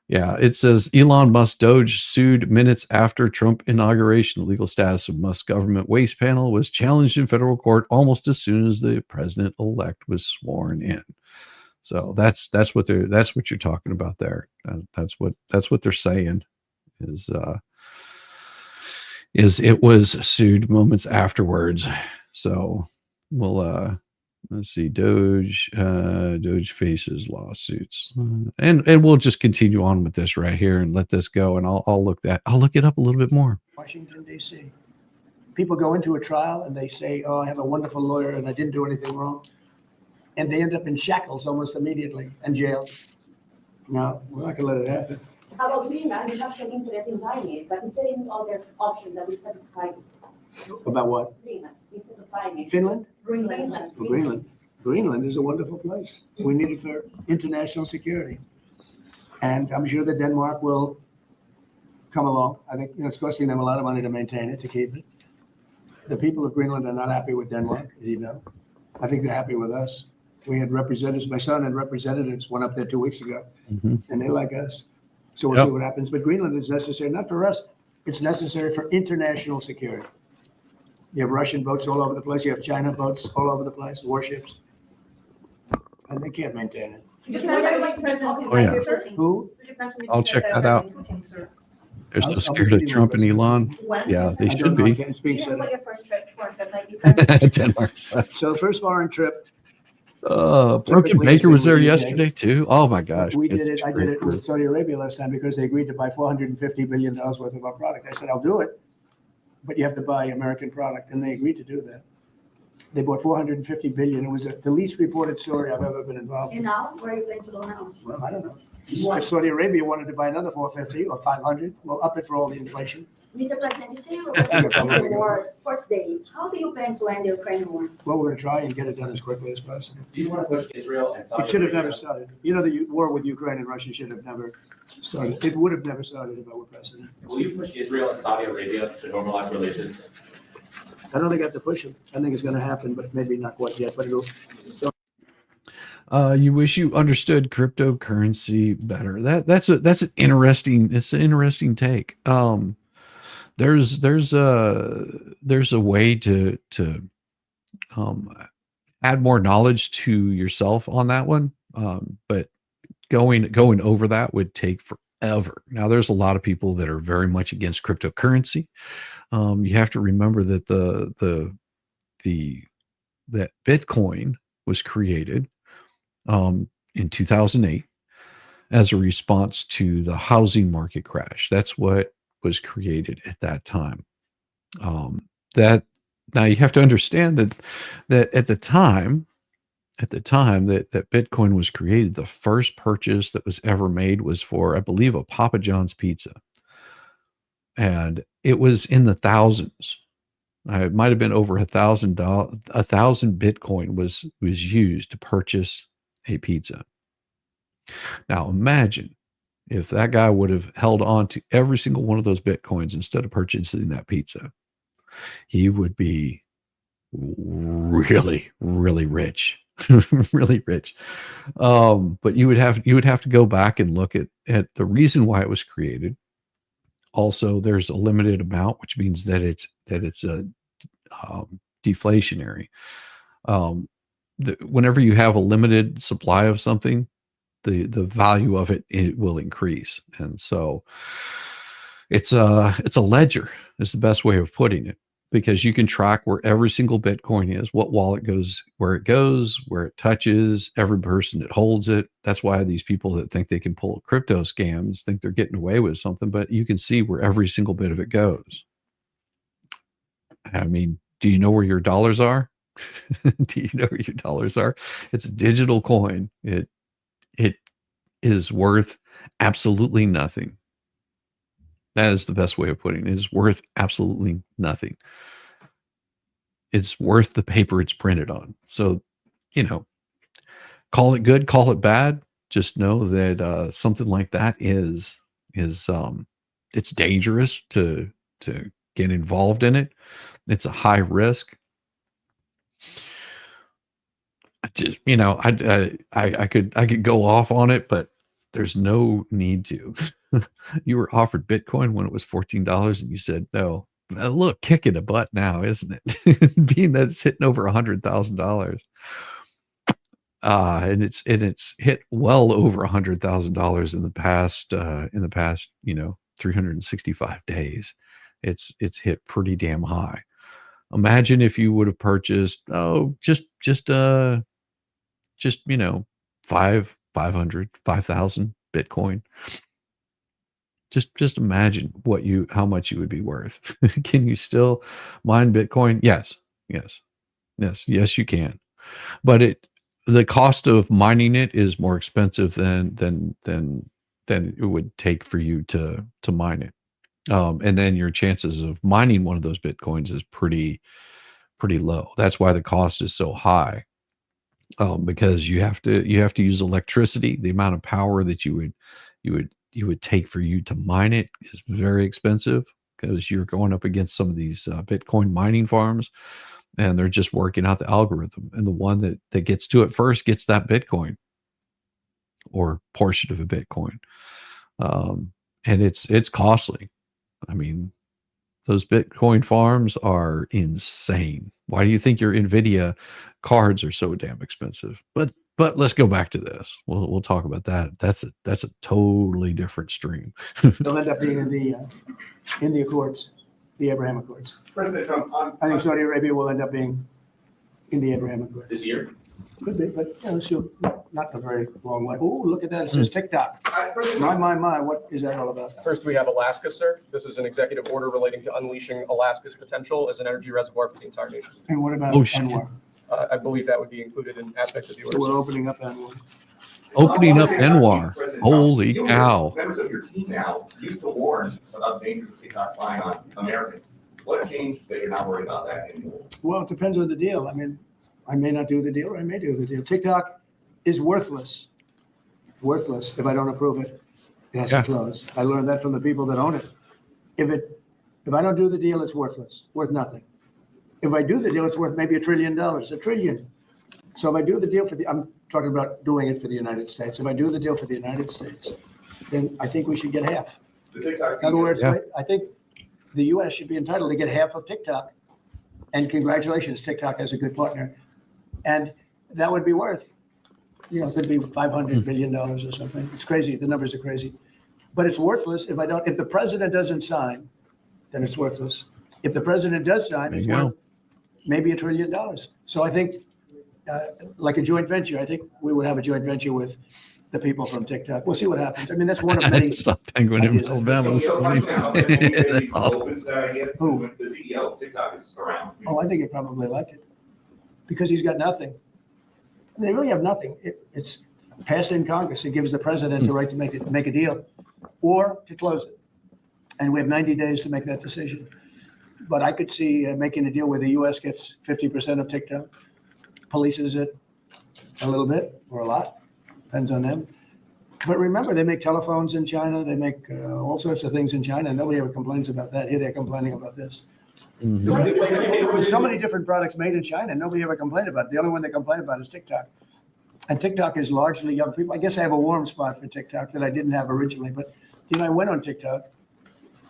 Yeah, it says Elon Musk Doge sued minutes after Trump inauguration. The legal status of Musk's government waste panel was challenged in federal court almost as soon as the president-elect was sworn in. So that's what you're talking about there. That's what they're saying is it was sued moments afterwards. So we'll let's see, Doge faces lawsuits, and we'll just continue on with this right here and let this go, and I'll look it up a little bit more. Washington, D.C. People go into a trial and they say, "Oh, I have a wonderful lawyer and I didn't do anything wrong," and they end up in shackles almost immediately and jailed. No, we're not going to let it happen. How about Greenland? You have some interest in buying it, but is there any other option that will satisfy you? About what? Greenland, instead of buying it. Finland? Greenland. Well, Greenland is a wonderful place. We need it for international security. And I'm sure that Denmark will come along. I think it's costing them a lot of money to maintain it, to keep it. The people of Greenland are not happy with Denmark, as you know. I think they're happy with us. We had representatives, my son had representatives, went up there 2 weeks ago, and they like us. So we'll see what happens. But Greenland is necessary, not for us, it's necessary for international security. You have Russian boats all over the place. You have China boats all over the place, warships. And they can't maintain it. Oh, yeah. Who? I'll check that out. They're so scared of Trump and Elon. Yeah, they should be. Denmark. So the first foreign trip. Broken Baker was there yesterday too. Oh my gosh. We did it. I did it with Saudi Arabia last time because they agreed to buy $450 billion worth of our product. I said, I'll do it, but you have to buy American product. And they agreed to do that. They bought $450 billion. It was the least reported story I've ever been involved in. And now, where are you going to go now? Well, I don't know. If Saudi Arabia wanted to buy another 450 or 500, we'll up it for all the inflation. Mr. President, you say you were the war first day. How do you plan to end the Ukraine war? Well, we're going to try and get it done as quickly as possible. Do you want to push Israel and Saudi It should have Arabia? never started. You know, the war with Ukraine and Russia should have never started. It would have never started if I were president. Will you push Israel and Saudi Arabia to normalize relations? I don't think I have to push it. I think it's going to happen, but maybe not quite yet, but it'll. You wish you understood cryptocurrency better. That's an interesting take. There's a way to add more knowledge to yourself on that one. But going over that would take forever. Now, there's a lot of people that are very much against cryptocurrency. You have to remember that that Bitcoin was created in 2008 as a response to the housing market crash. That's what was created at that time. That now you have to understand that at the time that Bitcoin was created, the first purchase that was ever made was for, I believe, a Papa John's pizza, and it was in the thousands. It might have been over $1,000. 1,000 Bitcoin was used to purchase a pizza. Now imagine if that guy would have held on to every single one of those Bitcoins instead of purchasing that pizza. He would be really, really rich, really rich. But you would have to go back and look at the reason why it was created. Also, there's a limited amount, which means that it's a deflationary. Whenever you have a limited supply of something, the value of it will increase, and so it's a ledger is the best way of putting it, because you can track where every single Bitcoin is, what wallet goes, where it touches, every person that holds it. That's why these people that think they can pull crypto scams think they're getting away with something, but you can see where every single bit of it goes. I mean, do you know where your dollars are? Do you know where your dollars are? It's a digital coin. It is worth absolutely nothing. That is the best way of putting it. It is worth absolutely nothing. It's worth the paper it's printed on. So, call it good, call it bad. Just know that something like that is it's dangerous to get involved in it. It's a high risk. I could go off on it, but there's no need to. You were offered Bitcoin when it was $14 and you said no. Look, kick in the butt now, isn't it? Being that it's hitting over $100,000. And it's hit well over $100,000 in the past 365 days. It's hit pretty damn high. Imagine if you would have purchased just 5,000 Bitcoin. Just imagine how much you would be worth. Can you still mine Bitcoin? Yes, you can. But the cost of mining it is more expensive than it would take for you to mine it. And then your chances of mining one of those Bitcoins is pretty low. That's why the cost is so high. Because you have to use electricity. The amount of power that you would take for you to mine it is very expensive, because you're going up against some of these Bitcoin mining farms, and they're just working out the algorithm. And the one that gets to it first gets that Bitcoin or portion of a Bitcoin. And it's costly. I mean, those Bitcoin farms are insane. Why do you think your NVIDIA cards are so damn expensive? But let's go back to this. We'll talk about that. That's a totally different stream. They'll end up being in the Accords, the Abraham Accords. President Trump, I think Saudi Arabia will end up being in the Abraham Accords. This year? Could be, but assume not a very long way. Oh, look at that. It says TikTok. My, what is that all about? First, we have Alaska, sir. This is an executive order relating to unleashing Alaska's potential as an energy reservoir for the entire nation. And what about Oh, shit. Anwar? I believe that would be included in aspects of the We're order. opening up Anwar. Opening up Anwar. Holy cow. Members of your team now used to warn about dangers of TikTok spying on Americans. What changed that you're not worried about that anymore? Well, it depends on the deal. I mean, I may not do the deal or I may do the deal. TikTok is worthless if I don't approve it. It has to close. I learned that from the people that own it. If I don't do the deal, it's worthless, worth nothing. If I do the deal, it's worth maybe $1 trillion, $1 trillion. So if I do the deal I'm talking about doing it for the United States. If I do the deal for the United States, then I think we should get half. In other words, I think the US should be entitled to get half of TikTok. And congratulations, TikTok has a good partner. And that would be worth, it could be $500 billion or something. It's crazy. The numbers are crazy. But it's worthless if the president doesn't sign, then it's worthless. If the president does sign, it's worth maybe $1 trillion. So I think like a joint venture, I think we would have a joint venture with the people from TikTok. We'll see what happens. I mean, that's one of many. Penguin in Alabama. That's awesome. Who? The CEO of TikTok is around. Oh, I think he'd probably like it because he's got nothing. They really have nothing. It's passed in Congress. It gives the president the right to make a deal or to close it. And we have 90 days to make that decision. But I could see making a deal where the U.S. gets 50% of TikTok, polices it a little bit or a lot, depends on them. But remember, they make telephones in China. They make all sorts of things in China. Nobody ever complains about that. Here they're complaining about this. There's so many different products made in China. Nobody ever complained about it. The only one they complain about is TikTok. And TikTok is largely young people. I guess I have a warm spot for TikTok that I didn't have originally. But I went on TikTok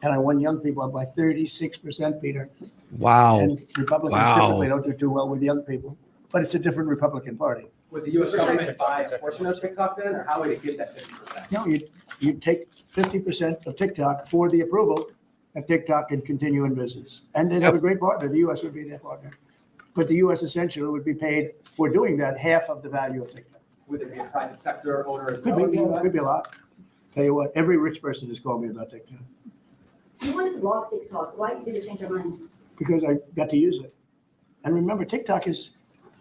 and I won young people up by 36%, Peter. Wow. And Republicans typically don't do too well with young people. But it's a different Republican Party. Would the US government buy a portion of TikTok then, or how would it get that 50%? No, you take 50% of TikTok for the approval, and TikTok can continue in business. And they'd have a great partner. The U.S. would be their partner. But the U.S. essentially would be paid for doing that half of the value of TikTok. Would it be a private sector owner? Could be a lot. Tell you what, every rich person has called me about TikTok. You wanted to block TikTok. Why did you change your mind? Because I got to use it. And remember, TikTok is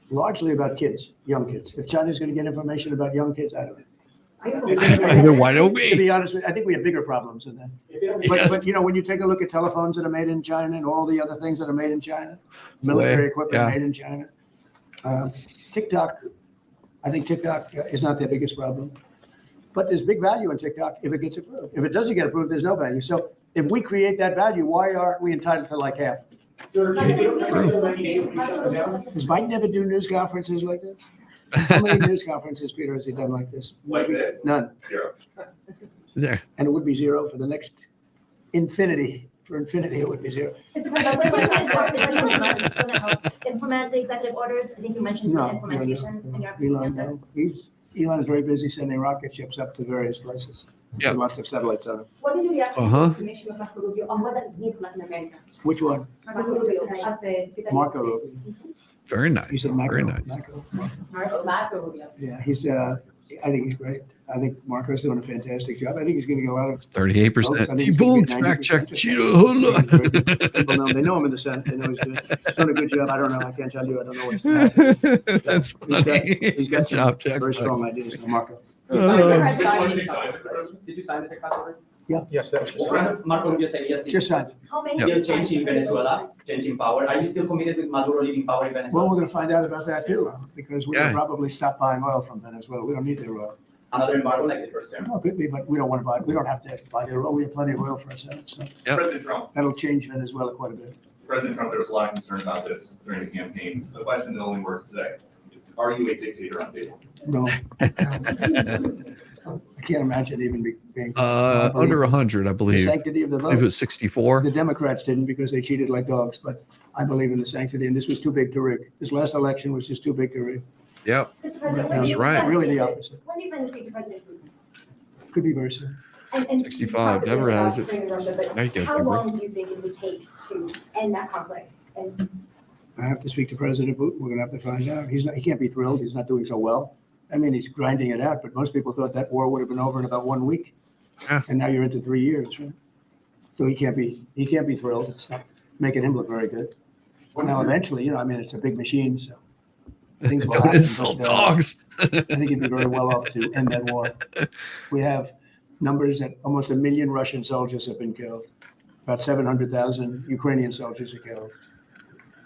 largely about kids, young kids. If China's going to get information about young kids, I don't know. They're wide open. To be honest with you, I think we have bigger problems than that. But when you take a look at telephones that are made in China and all the other things that are made in China, military equipment made in China, TikTok, I think TikTok is not their biggest problem. But there's big value in TikTok if it gets approved. If it doesn't get approved, there's no value. So if we create that value, why aren't we entitled to like half? Does Biden ever do news conferences like this? How many news conferences, Peter, has he done like this? Like this? None. Zero. There. And it would be zero for the next infinity. For infinity, it would be zero. Mr. President, when is going to help implement the executive orders? I think you mentioned the implementation in your answer. Elon is very busy sending rocket ships up to various places. Yeah. Lots of satellites on it. What did you react to the information of Marco Rubio on what does it mean for Latin America? Which one? Marco Rubio, as a Marco Rubio. Very nice. He said Very Marco. nice. Marco Rubio. Yeah, I think he's great. I think Marco's doing a fantastic job. I think he's going to get a lot of 38%. Debunks, fact check. People know him. They know him in the Senate. They know he's good. He's doing a good job. I don't know. I can't tell you. I don't know what's happening. That's funny. He's got Good job, some Jack. very strong ideas for Marco. Did you sign the TikTok order? Yes, that was just. One of Marco Rubio's ideas Just is signed. How many? still changing Venezuela, changing power. Are you still committed with Maduro leaving power in Well, Venezuela? we're going to find out about that too, because we will probably stop buying oil from Venezuela. We don't need their oil. Another embargo like the first term? Well, it could be, but we don't want to buy. We don't have to buy their oil. We have plenty of oil for ourselves. So President Trump, that'll change Venezuela quite a bit. President Trump, there was a lot of concern about this during the campaign. The question that only works today: are you a dictator on cable? No. I can't imagine even being Under 100, I the believe. sanctity of the I believe it vote. was 64. The Democrats didn't because they cheated like dogs, but I believe in the sanctity, and this was too big to rig. This last election was just too big to rig. Yep. Mr. President, That's when do you right. plan to Really speak the to- opposite. When do you plan to speak to President Putin? Could be very soon. And 65, you talked a bit never about has it. Ukraine and Russia, but There you go, how Kimberly. long do you think it would take to end that conflict? And I have to speak to President Putin. We're going to have to find out. He can't be thrilled. He's not doing so well. I mean, he's grinding it out, but most people thought that war would have been over in about 1 week. Yeah. And now you're into 3 years, right? So he can't be thrilled. It's not making him look very good. Now, eventually, I mean, it's a big machine, so Things will Don't happen, insult but, dogs. I think you'd be very well off to end that war. We have numbers that almost 1 million Russian soldiers have been killed. About 700,000 Ukrainian soldiers are killed.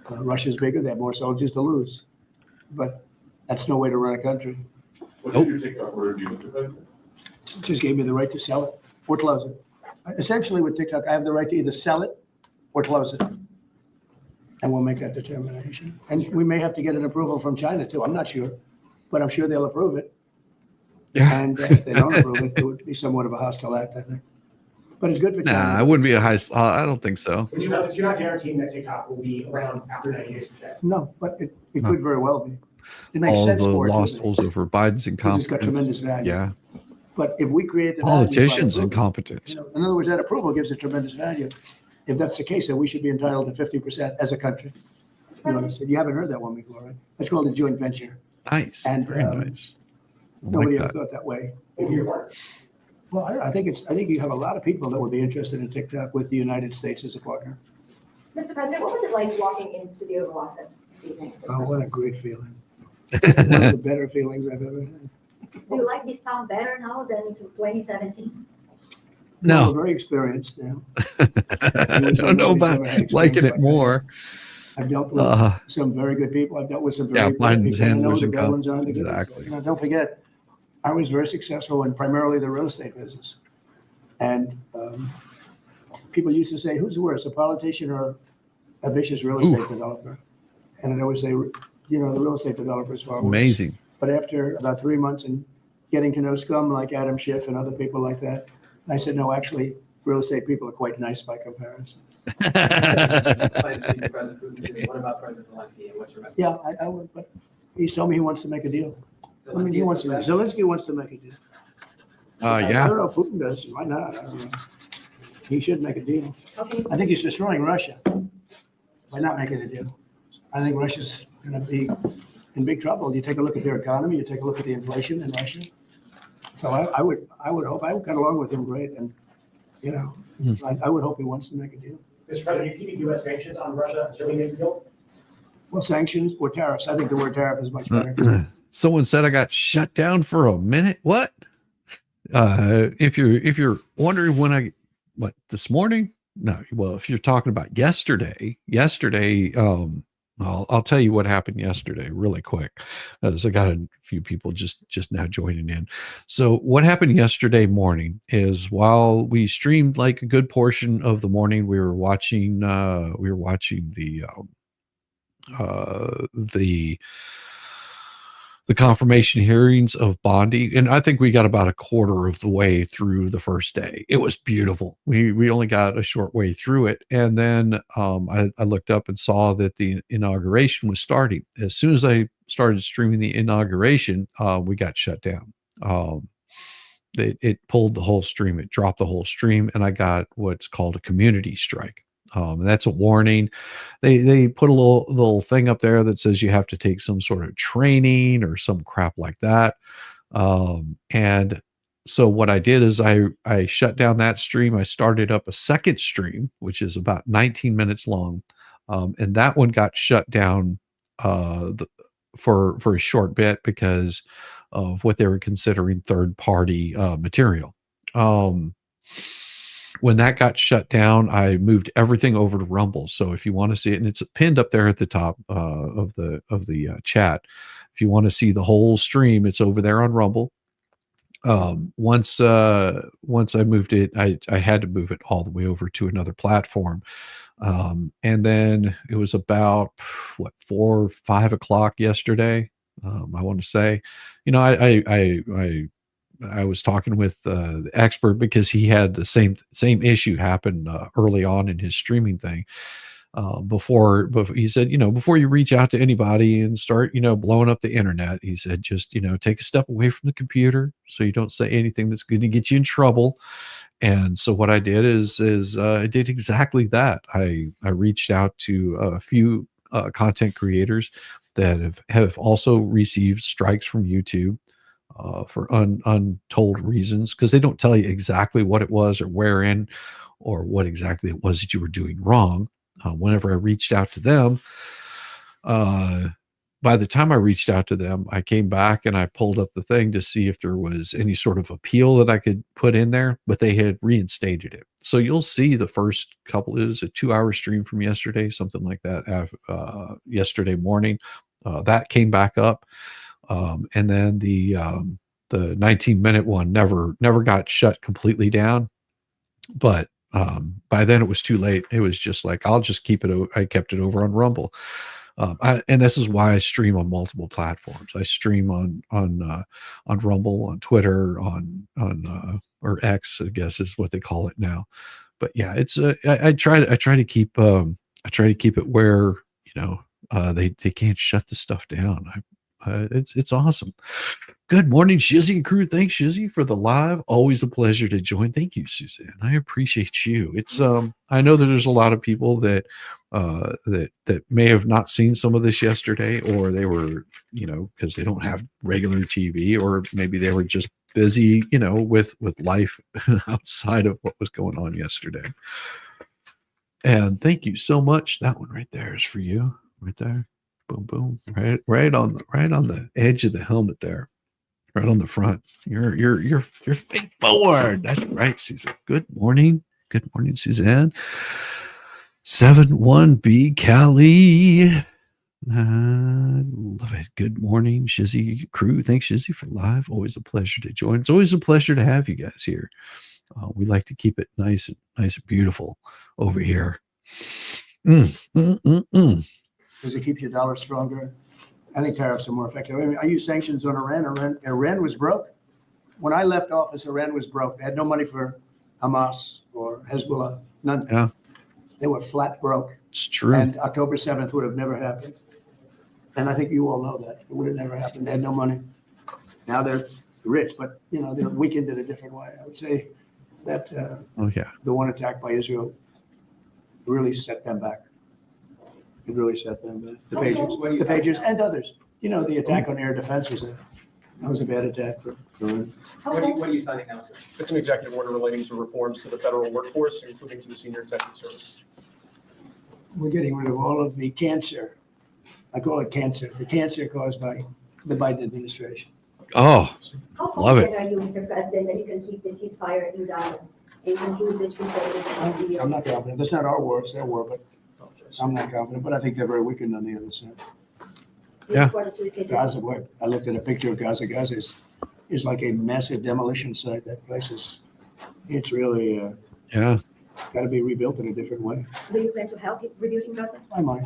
Russia's bigger, they have more soldiers to lose. But that's no way to run a country. What did your TikTok order do, Mr. President? It just gave me the right to sell it or close it. Essentially with TikTok, I have the right to either sell it or close it. And we'll make that determination. And we may have to get an approval from China too. I'm not sure, but I'm sure they'll approve it. Yeah. And if they don't approve it, it would be somewhat of a hostile act, I think. But it's good for China. Nah, it wouldn't be a high. I don't think so. But you're not guaranteeing that TikTok will be around after 90 days from today. No, but it could very well be. It makes All sense the for it. lost holes over Biden's It's got incompetence. tremendous value. Yeah. But if we create the value by Politicians' approving, incompetence. in other words, that approval gives it tremendous value. If that's the case, then we should be entitled to 50% as a country. You understand? You haven't heard that one before, right? It's called a joint venture. Nice. And, Very nice. I Nobody like ever that. thought that way. Over your part. Well, I think you have a lot of people that would be interested in TikTok with the United States as a partner. Mr. President, what was it like walking into the Oval Office this evening? Oh, what a great feeling. One of the better feelings I've ever had. Do you like this town better now than in 2017? Well, No. we're very experienced now. I don't know about liking it more. I've dealt with some very good people. I've dealt with some very bad mine's people. I know handlers the and bad ones aren't the good ones. exactly. You know, don't forget, I was very successful in primarily the real estate business. And people used to say, who's worse, a politician or a vicious real estate developer? And I'd always say, you know, the real estate developer is far worse. Amazing. But after about 3 months and getting to know scum like Adam Schiff and other people like that, I said, no, actually, real estate people are quite nice by comparison. What about President Zelensky and what's your message? Yeah, I would, but he told me he wants to make a deal. I mean, Zelensky wants to make a deal. I Yeah. don't know if Putin does. Why not? I don't know. He should make a deal. Okay. I think he's destroying Russia by not making a deal. I think Russia's going to be in big trouble. You take a look at their economy, you take a look at the inflation in Russia. So I would hope, I would get along with him great. And, you know, I would hope he wants to make a deal. Mr. President, you keeping U.S. sanctions on Russia until he makes a deal? Well, sanctions or tariffs. I think the word tariff is much better. Someone said I got shut down for a minute. What? If you're wondering when this morning? No. Well, if you're talking about yesterday, I'll tell you what happened yesterday really quick, as I got a few people just now joining in. So what happened yesterday morning is while we streamed like a good portion of the morning, we were watching the confirmation hearings of Bondi, and I think we got about a quarter of the way through the first day. It was beautiful. We only got a short way through it, and then I looked up and saw that the inauguration was starting. As soon as I started streaming the inauguration, we got shut down. It pulled the whole stream. It dropped the whole stream, and I got what's called a community strike. And that's a warning. They put a little thing up there that says you have to take some sort of training or some crap like that. And so what I did is I shut down that stream. I started up a second stream, which is about 19 minutes long. And that one got shut down for a short bit because of what they were considering third-party material. When that got shut down, I moved everything over to Rumble. So if you want to see it, and it's pinned up there at the top of the chat. If you want to see the whole stream, it's over there on Rumble. Once I moved it, I had to move it all the way over to another platform. And then it was about 4 or 5 o'clock yesterday. I want to say, you know, I was talking with the expert because he had the same issue happen early on in his streaming thing. Before he said, you know, before you reach out to anybody and start, you know, blowing up the internet, he said, just, you know, take a step away from the computer so you don't say anything that's going to get you in trouble. And so what I did is I did exactly that. I reached out to a few content creators that have also received strikes from YouTube. For untold reasons, because they don't tell you exactly what it was or wherein or what exactly it was that you were doing wrong. Whenever I reached out to them, by the time I reached out to them, I came back and I pulled up the thing to see if there was any sort of appeal that I could put in there, but they had reinstated it. So you'll see the first couple is a 2-hour stream from yesterday, something like that, yesterday morning. That came back up. And then the 19-minute one never got shut completely down. But by then it was too late. It was just like, I'll just keep it. I kept it over on Rumble. And this is why I stream on multiple platforms. I stream on Rumble, on Twitter, on or X, I guess is what they call it now. But yeah, it's I try to keep it where, they can't shut the stuff down. It's awesome. Good morning, Shizzy and crew. Thanks, Shizzy, for the live. Always a pleasure to join. Thank you, Suzanne. I appreciate you. It's I know that there's a lot of people that may have not seen some of this yesterday, or they were, because they don't have regular TV, or maybe they were just busy, with life outside of what was going on yesterday. And thank you so much. That one right there is for you, right there. Boom, boom, right on the edge of the helmet there, right on the front. You're feet forward. That's right, Suzanne. Good morning, Suzanne. 71B Cali. Love it. Good morning, Shizzy crew. Thanks, Shizzy, for live. Always a pleasure to join. It's always a pleasure to have you guys here. We like to keep it nice and beautiful over here. Because it keeps your dollar stronger. I think tariffs are more effective. I mean, I use sanctions on Iran. Iran was broke. When I left office, Iran was broke. They had no money for Hamas or Hezbollah. None. Yeah. They were flat broke. It's true. And October 7th would have never happened. And I think you all know that. It would have never happened. They had no money. Now they're rich, but, they're weakened in a different way. I would say that the one attack by Israel really set them back. It really set them back. The Patriots and others. The attack on air defense was a bad attack for Iran. What are you signing now, sir? It's an executive order relating to reforms to the federal workforce, including to the senior executive service. We're getting rid of all of the cancer. I call it cancer. The cancer caused by the Biden administration. Oh, How love it. confident are you, Mr. President, that you can keep the ceasefire in Gaza and conclude the truth? I'm not confident. That's not our war, it's their war, but I'm not confident. But I think they're very weakened on the other side. Yeah. Gaza, boy, I looked at a picture of Gaza. Gaza is like a massive demolition site. That place it's really got to be rebuilt in a different way. Do you plan to help rebuilding Gaza? I might.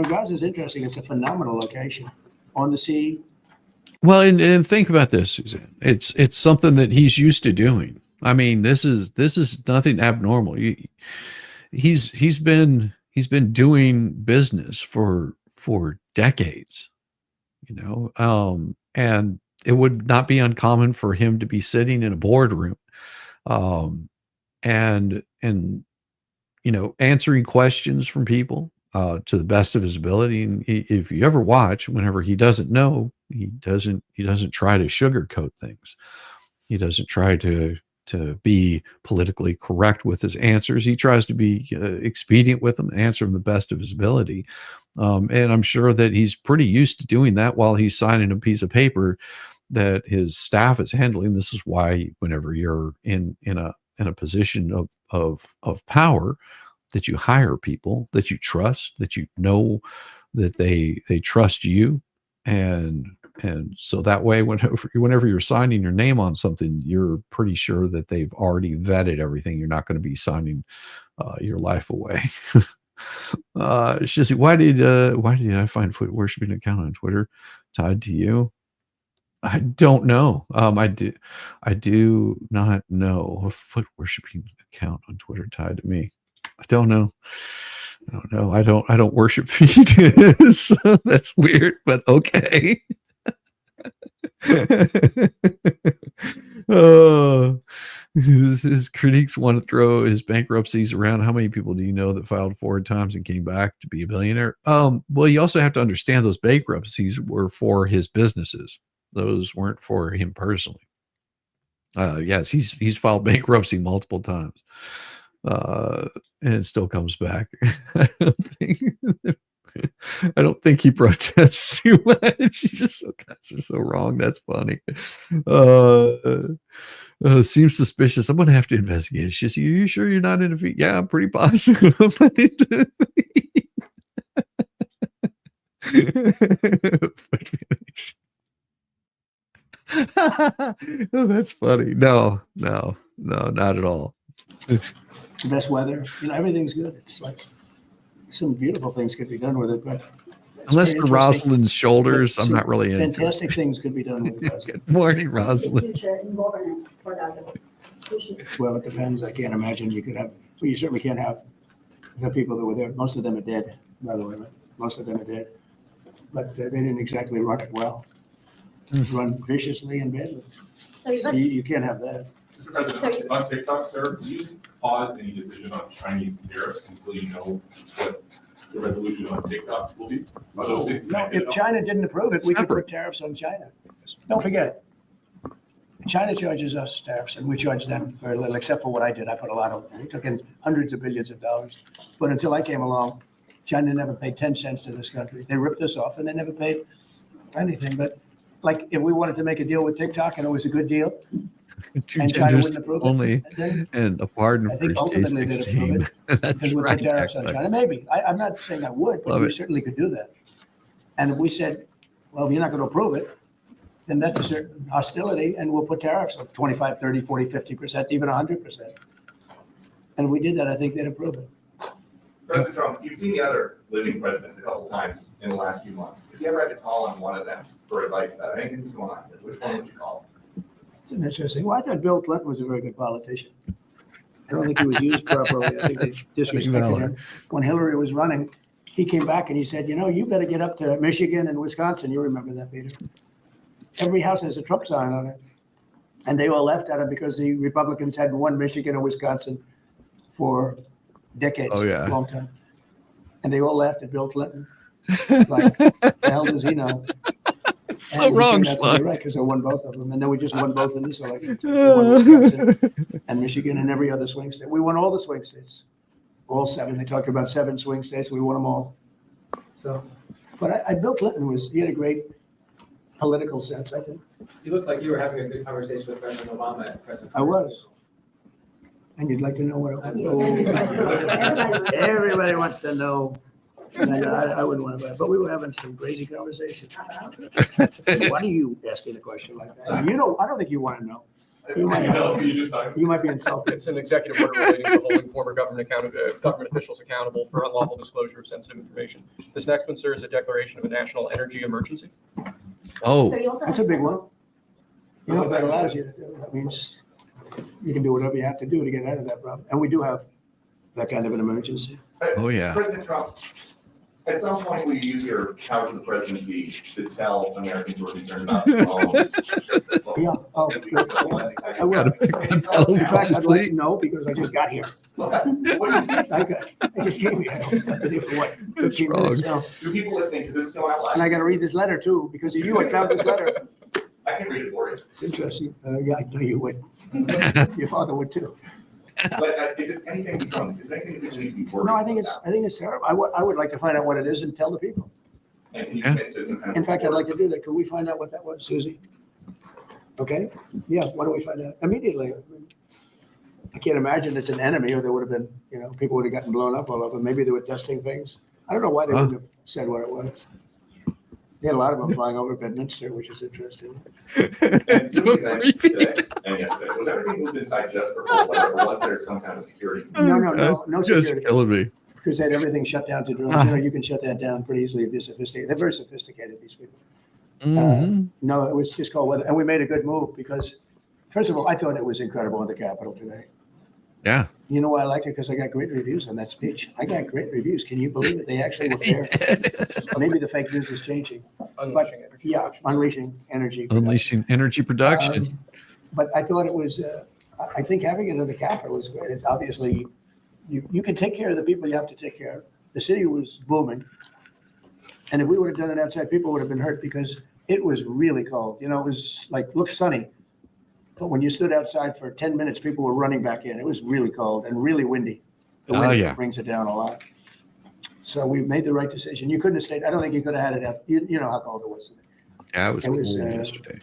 Gaza is interesting. It's a phenomenal location on the sea. Well, and think about this, Suzanne. It's something that he's used to doing. I mean, this is nothing abnormal. He's been doing business for decades, and it would not be uncommon for him to be sitting in a boardroom, and answering questions from people to the best of his ability. And if you ever watch, whenever he doesn't know, he doesn't try to sugarcoat things. He doesn't try to be politically correct with his answers. He tries to be expedient with them, answer them the best of his ability. And I'm sure that he's pretty used to doing that while he's signing a piece of paper that his staff is handling. This is why whenever you're in a position of power, that you hire people that you trust, that that they trust you. And so that way, whenever you're signing your name on something, you're pretty sure that they've already vetted everything. You're not going to be signing your life away. Shizzy, why did I find foot worshiping account on Twitter tied to you? I don't know. I do not know a foot worshiping account on Twitter tied to me. I don't know. I don't worship feet. So that's weird, but okay. His critiques want to throw his bankruptcies around. How many people do you know that filed 4 times and came back to be a billionaire? Well, you also have to understand those bankruptcies were for his businesses. Those weren't for him personally. Yes, he's filed bankruptcy multiple times. And it still comes back. I don't think he protests too much. He's just so guys are so wrong. That's funny. Seems suspicious. I'm gonna have to investigate. Shizzy, are you sure you're not in a feed? Yeah, I'm pretty positive. I'm not in oh, that's funny. No, not at all. The best weather, everything's good. It's like some beautiful things could be done with it, but Unless the Rosalind's shoulders, I'm not really into it. fantastic things could be done with it. Good morning, Rosalind. Future in governance for Gaza. Well, it depends. I can't imagine you could have, well, you certainly can't have the people that were there. Most of them are dead, by the way. Right? Most of them are dead. But they didn't exactly run it well. Run viciously and badly. So you So you can't have that. Mr. President, on TikTok, sir, do you pause any decision on Chinese tariffs until you know what the resolution on TikTok will be? Are those things No, connected if at China didn't approve it, we could Separate. put tariffs on China. Don't forget, China charges us tariffs and we charge them very little, except for what I did. I put a lot of, we took in hundreds of billions of dollars. But until I came along, China never paid 10 cents to this country. They ripped us off and they never paid anything. But like, if we wanted to make a deal with TikTok and it was a good deal, Two and China genders wouldn't approve only, it, then and a pardon I for think ultimately they'd approve J16. it. That's Because we right. put tariffs on Jack. China, maybe. I'm not saying I would, but Love we it. certainly could do that. And if we said, well, if you're not going to approve it, then that's a certain hostility, and we'll put tariffs of 25, 30, 40, 50%, even 100%. And if we did that, I think they'd approve it. President Trump, you've seen the other living presidents a couple times in the last few months. If you ever had to call on one of them for advice about anything that's going on here, which one would you call? It's an interesting, well, I thought Bill Clinton was a very good politician. I don't think he was used properly. I think they disrespected him. When Hillary was running, he came back and he said, you better get up to Michigan and Wisconsin. You remember that, Peter? Every house has a Trump sign on it. And they all laughed at him because the Republicans hadn't won Michigan or Wisconsin for decades. Oh, yeah. A long time. And they all laughed at Bill Clinton. Like, the hell does he know? So And he wrong, turned out to be Slug. right, because they won both of them. And then we just won both in this election. We won Wisconsin and Michigan and every other swing state. We won all the swing states, all 7. They talked about 7 swing states. We won them all. So, but Bill Clinton he had a great political sense, I think. You look like you were having a good conversation with President Obama at President. I was. And you'd like to know what else? Everybody- Everybody wants to know. And I wouldn't want to, but we were having some crazy conversations. Why are you asking a question like that? I don't think you want to know. You might not. You just talked. You might be insulted. It's an executive order relating to holding former government officials accountable for unlawful disclosure of sensitive information. This next one, sir, is a declaration of a national energy emergency. Oh, So you also That's have a big one. several- You know what that allows you to do? That means you can do whatever you have to do to get out of that problem. And we do have that kind of an emergency. oh yeah. President Trump, at some point, will you use your powers of the presidency to tell Americans who are concerned about the loans? Yeah, oh, good. I will. Gotta pick my battles In fact, I'd like wisely. to know because I just got here. What do you think? I just came here. I've been here for what, 15 wrong. minutes now? Do people listening, because this is going out And I live? got to read this letter too, because of you. I found this letter. I can read it for you. It's interesting. Yeah, I know you would. Your father would too. But is it anything that needs to be worried No, I think about? it's terrible. I would like to find out what it is and tell the people. And can you Yeah. commit to some kind of- In fact, I'd like to do that. Could we find out what that was, Susie? Okay? Yeah, why don't we find out immediately? I can't imagine it's an enemy or there would have been, people would have gotten blown up all over. Maybe they were testing things. I don't know why they Huh. wouldn't have said what it was. They had a lot of them flying over Bedminster, which is interesting. And So two events creepy. today and yesterday, was everything moved inside just for cold weather, or was there some kind of security? No Just security. killing me. Because they had everything shut down to drones. You can shut that down pretty easily if you're sophisticated. They're very sophisticated, these people. Mhm. No, it was just cold weather. And we made a good move because, first of all, I thought it was incredible in the Capitol today. Yeah. You know why I liked it? Because I got great reviews on that speech. I got great reviews. Can you believe it? They actually were fair. Maybe the fake news is changing. Unleashing energy. Yeah, unleashing energy. Unleashing energy production. But I thought it was, I think having it in the Capitol is great. It's obviously, you can take care of the people you have to take care of. The city was booming. And if we would have done it outside, people would have been hurt because it was really cold. It was like, looked sunny. But when you stood outside for 10 minutes, people were running back in. It was really cold and really windy. The Oh, wind yeah. brings it down a lot. So we made the right decision. You couldn't have stayed. I don't think you could have had it out. You know how cold it was today. Yeah, it was It was, cold yesterday.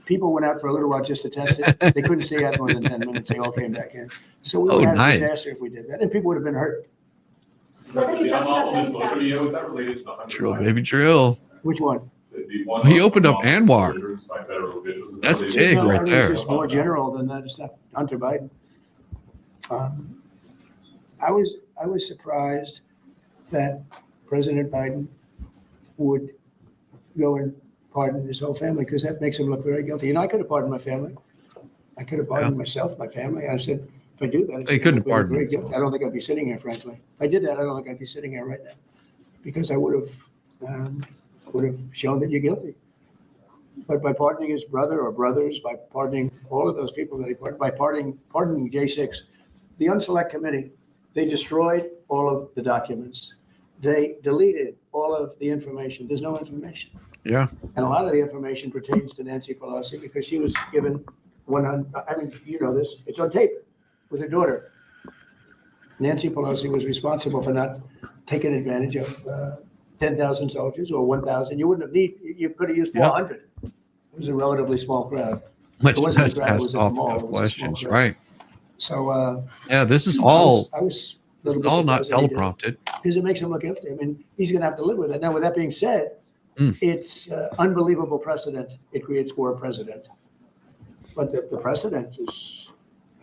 People went out for a little while just to test it. They couldn't stay out more than 10 minutes. They all came back in. So we Oh, would have nice. a disaster if we did that. And people would have been hurt. The unlawful disclosure video, is that related to the 100 Drill, items? baby, drill. Which one? The one He opened up unlawful Anwar. disclosures by federal officials, is that That's related big to- right I think there. It's just more general than that. It's not Hunter Biden. I was surprised that President Biden would go and pardon his whole family, because that makes him look very guilty. You know, I could have pardoned my family. I could have pardoned myself, my family. I said, if I do that, it's They gonna couldn't look very pardon guilty. themselves. I don't think I'd be sitting here, frankly. If I did that, I don't think I'd be sitting here right now, because I would have shown that you're guilty. But by pardoning his brother or brothers, by pardoning all of those people that he pardoned, by pardoning J6, the Unselect Committee, they destroyed all of the documents. They deleted all of the information. There's no information. Yeah. And a lot of the information pertains to Nancy Pelosi, because she was given 100, I mean, you know this, it's on tape with her daughter. Nancy Pelosi was responsible for not taking advantage of 10,000 soldiers or 1,000. You wouldn't have you could have used 400. It was a relatively small crowd. Let's It wasn't just a crowd, it ask was at the mall. all It was a small questions, crowd. right? So Yeah, this is all I was a this little is bit all not surprised that he did it, teleprompted. because it makes him look guilty. I mean, he's going to have to live with it. Now, with that being said, Mm. it's unbelievable precedent it creates for a president. But the precedent is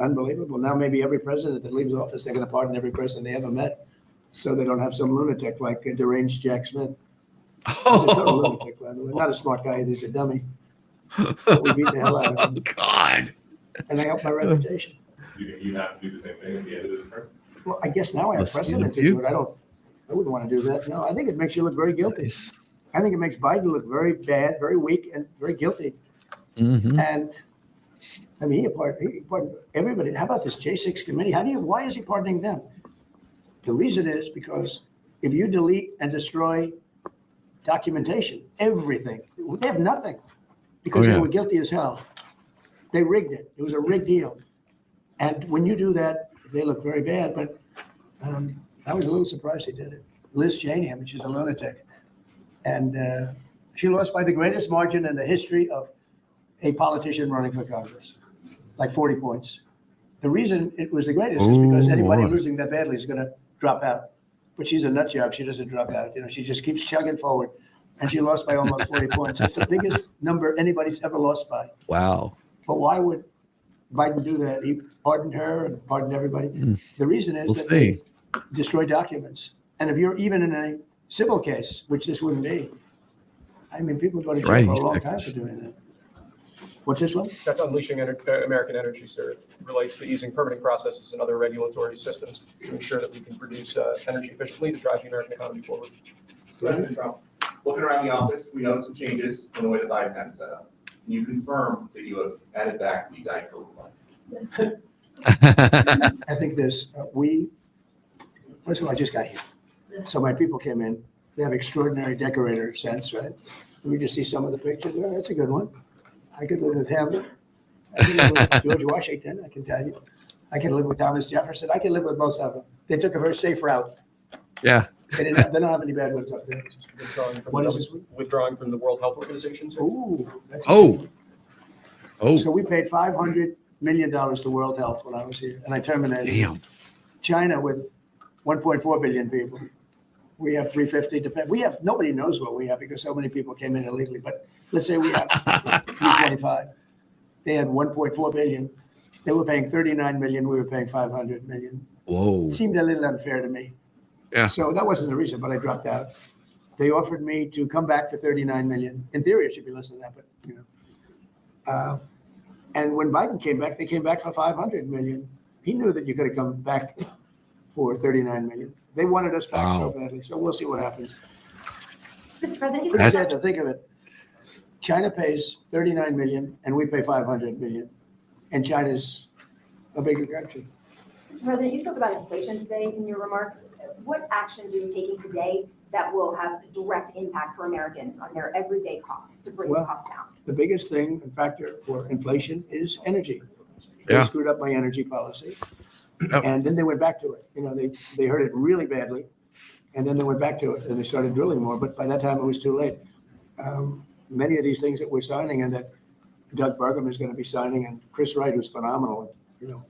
unbelievable. Now, maybe every president that leaves office, they're going to pardon every person they ever met, so they don't have some lunatic like a deranged Jack Smith. He's a total lunatic, by the way. Not a smart guy, he's a dummy. But we beat the hell out of him, God. and I helped my reputation. You have to do the same thing at the end of this term? Well, I guess now I have Let's precedent to interview. do it. I wouldn't want to do that. No, I think it makes you look very guilty. Nice. I think it makes Biden look very bad, very weak, and very guilty. Mhm. And I mean, he pardoned everybody. How about this J6 committee? Why is he pardoning them? The reason is because if you delete and destroy documentation, everything, they have nothing, because Oh, yeah. they were guilty as hell. They rigged it. It was a rigged deal. And when you do that, they look very bad. But I was a little surprised he did it. Liz Cheney, I mean, she's a lunatic. And she lost by the greatest margin in the history of a politician running for Congress, like 40 points. The reason it was the greatest is because Oh, anybody boy. losing that badly is going to drop out. But she's a nut job. She doesn't drop out. You know, she just keeps chugging forward. And she lost by almost 40 points. It's the biggest number anybody's ever lost by. Wow. But why would Biden do that? He pardoned her and pardoned everybody. The reason is We'll that see. they destroy documents. And if you're even in a civil case, which this wouldn't be, I mean, people go to jail Right, for a East long time Texas. for doing that. What's this one? That's unleashing American energy, sir. It relates to easing permitting processes and other regulatory systems to ensure that we can produce energy efficiently to drive the American economy forward. President Trump, looking around the office, we noticed some changes in the way the Biden had it set up. Can you confirm that you have added back the Diet Coke line? I think this, first of all, I just got here. So my people came in. They have extraordinary decorator sense, right? Let me just see some of the pictures. Oh, that's a good one. I could live with him. I could live with George Washington, I can tell you. I can live with Thomas Jefferson. I can live with most of them. They took a very safe route. Yeah. They don't have any bad ones up there. What is this one? Withdrawing from the World Health Organization, sir. Ooh. that's- Oh, So we paid $500 million to World Health when I was here, and I terminated. damn. China with 1.4 billion people. We have 350. Nobody knows what we have because so many people came in illegally. But let's say we have 325. They had 1.4 billion. They were paying 39 million. We were paying 500 million. Whoa. It seemed a little unfair to me. Yeah. So that wasn't the reason, but I dropped out. They offered me to come back for 39 million. In theory, it should be less than that, but you know. And when Biden came back, they came back for 500 million. He knew that you could have come back for 39 million. They wanted us back so Wow. badly. So we'll see what happens. Mr. President, you Pretty said sad to think of it. China pays 39 million and we pay 500 million. And China's a bigger country. Mr. President, you spoke about inflation today in your remarks. What actions are you taking today that will have a direct impact for Americans on their everyday costs to bring the Well, cost down? The biggest thing and factor for inflation is energy. They Yeah. screwed up my energy policy. Yep. And then they went back to it. You know, they heard it really badly. And then they went back to it and they started drilling more, but by that time it was too late. Many of these things that we're signing and that Doug Burgum is going to be signing, and Chris Wright, who's phenomenal,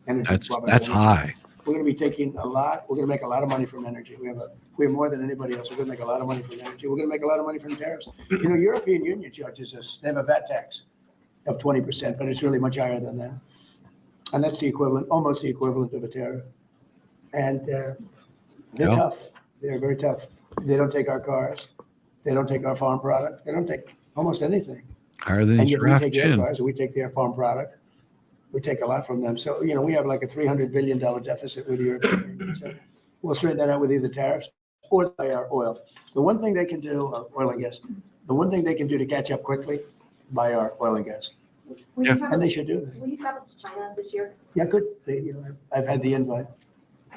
energy. That's high. We're going to be taking a lot. We're going to make a lot of money from energy. We have more than anybody else. We're going to make a lot of money from energy. We're going to make a lot of money from tariffs. European Union charges us. They have a VAT tax of 20%, but it's really much higher than that. And that's the equivalent, almost the equivalent of a tariff. And they're tough. They're very tough. They don't take our cars. They don't take our farm product. They don't take almost anything. Higher than And yet we giraffe take their chin. cars, we take their farm product. We take a lot from them. So, we have like a $300 billion deficit with the European Union. So we'll straighten that out with either tariffs or by our oil. The one thing they can do, oil and gas, the one thing they can do to catch up quickly, buy our oil and gas. Will Yeah. you travel- And they should do that. Will you travel to China this year? Yeah, good. I've had the invite.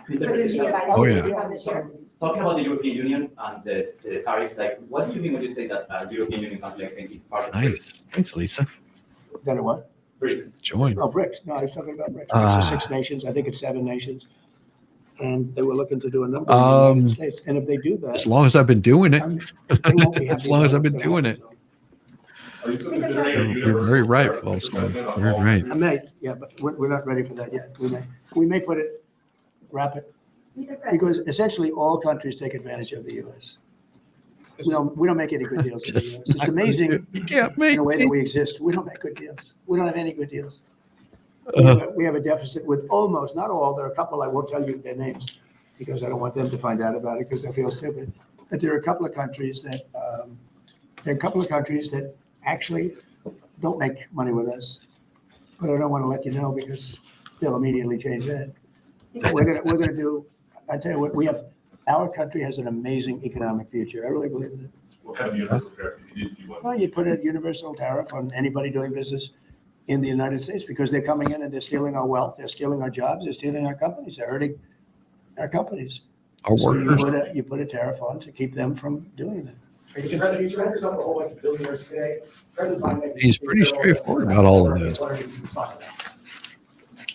President Biden, Oh, yeah. will you come this year? Talking about the European Union and the tariffs, like, what do you mean when you say that European Union conflict is part of Nice. Thanks, Lisa. Then what? BRICS? Join. Oh, BRICS. No, I was talking about BRICS. BRICS is 6 nations. I think it's 7 nations. And they were looking to do a number in the United States. And if they do that, As long as I've been doing it. they won't be happy As long as about I've been what's gonna doing happen. Are you still considering a You're very universal right, tariff False. implement on Very all right. countries? I may, yeah, but we're not ready for that yet. We may put it, wrap it, Mr. President, because essentially all countries take advantage of the US. We don't make any good deals in the US. Just It's not amazing gonna do- You can't make in the way that it. we exist. We don't make good deals. We don't have any good deals. Uh, We have a deficit with almost, not all, there are a couple, I won't tell you their names because I don't want them to find out about it because they'll feel stupid. But there are a couple of countries that, actually don't make money with us. But I don't want to let you know because they'll immediately change that. We're gonna do, I tell you what, our country has an amazing economic future. I really believe that. What kind of universal tariff do you want? Well, you put a universal tariff on anybody doing business in the United States because they're coming in and they're stealing our wealth, they're stealing our jobs, they're stealing our companies, they're hurting our companies. Our So workers. you put a tariff on to keep them from doing it. Mr. President, you surrender yourself a whole bunch of billionaires today. President Biden- He's pretty straightforward about all of this. What are you talking about?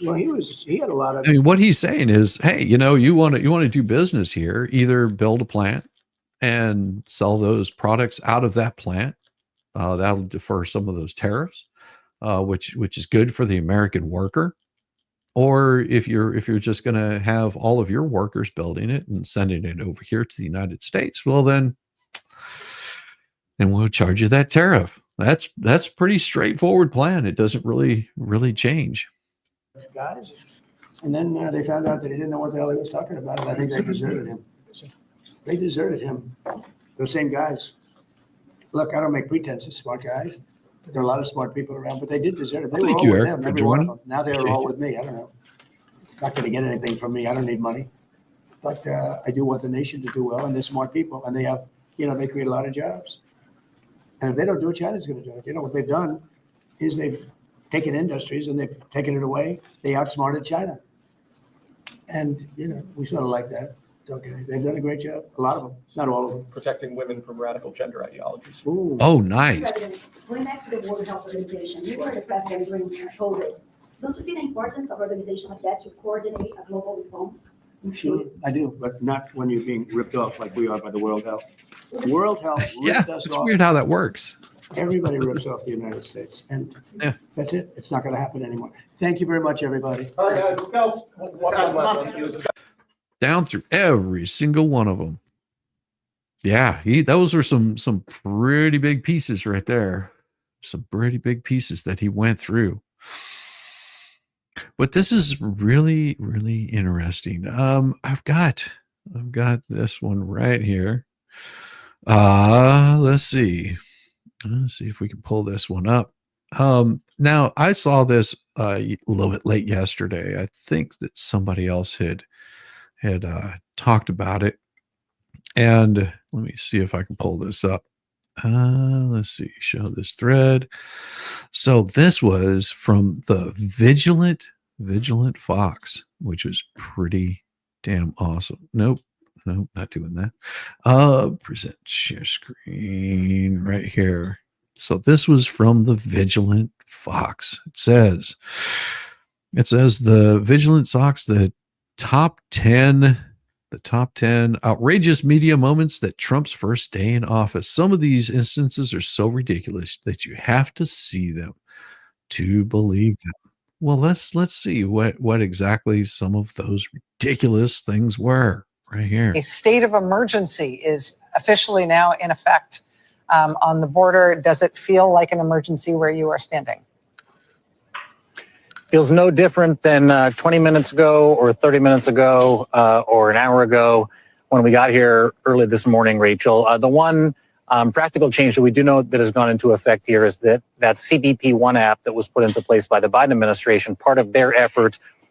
Well, he had a lot of, I mean, what he's saying is, hey, you want to do business here, either build a plant and sell those products out of that plant. That'll defer some of those tariffs, which is good for the American worker. Or if you're just going to have all of your workers building it and sending it over here to the United States, well then we'll charge you that tariff. That's a pretty straightforward plan. It doesn't really change. guys. And then they found out that he didn't know what the hell he was talking about. And I think they deserted him. They deserted him. Those same guys. Look, I don't make pretenses, smart guys. But there are a lot of smart people around, but they did desert him. They were Thank all you, with Eric, him, for every one of joining. them. Now they're all with me. I don't know. It's not going to get anything from me. I don't need money. But I do want the nation to do well, and they're smart people, and they have, they create a lot of jobs. And if they don't do it, China's going to do it. What they've done is they've taken industries and they've taken it away. They outsmarted China. And, we sort of like that. It's okay. They've done a great job. A lot of them, not all of them. Protecting women from radical gender ideologies. Ooh. Oh, nice. President, going back to the World Health Organization, you were the president during COVID. Don't you see the importance of organization like that to coordinate a global response? in Sure, case- I do, but not when you're being ripped off like we are by the World Health. World Health Yeah, ripped us it's off. weird how that works. Everybody rips off the United States, and Yeah. that's it. It's not going to happen anymore. Thank you very much, everybody. All right, guys, let's go. One last one. Down through every single one of them. Yeah, those were some pretty big pieces right there. Some pretty big pieces that he went through. But this is really, really interesting. I've got this one right here. Let's see if we can pull this one up. Now I saw this a little bit late yesterday. I think that somebody else had talked about it. And let me see if I can pull this up. Let's see, show this thread. So this was from the Vigilant Fox, which was pretty damn awesome. Nope, not doing that. Present share screen right here. So this was from the Vigilant Fox. It says the Vigilant Fox, the top 10 The top 10 outrageous media moments that Trump's first day in office. Some of these instances are so ridiculous that you have to see them to believe them. Well, let's see what exactly some of those ridiculous things were right here. A state of emergency is officially now in effect on the border. Does it feel like an emergency where you are standing? Feels no different than 20 minutes ago or 30 minutes ago or an hour ago when we got here early this morning, Rachel. The one practical change that we do know that has gone into effect here is that CBP One app that was put into place by the Biden administration, part of their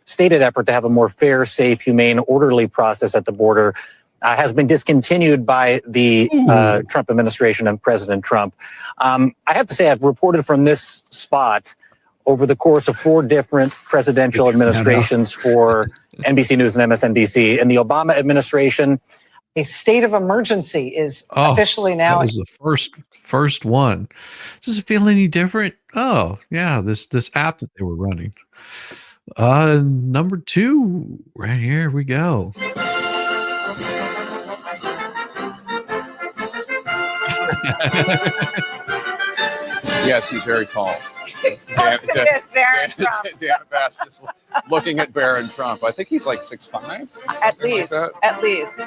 stated effort to have a more fair, safe, humane, orderly process at the border, has been discontinued by the Trump administration and President Trump. I have to say, I've reported from this spot over the course of 4 different presidential administrations for NBC News and MSNBC. In the Obama administration, a state of emergency is officially now. That was the first one. Does it feel any different? Oh, yeah, this app that they were running. Number 2, right here we go. Yes, he's very tall. Dan Bass just looking at Barron Trump. I think he's like 6'5". At least.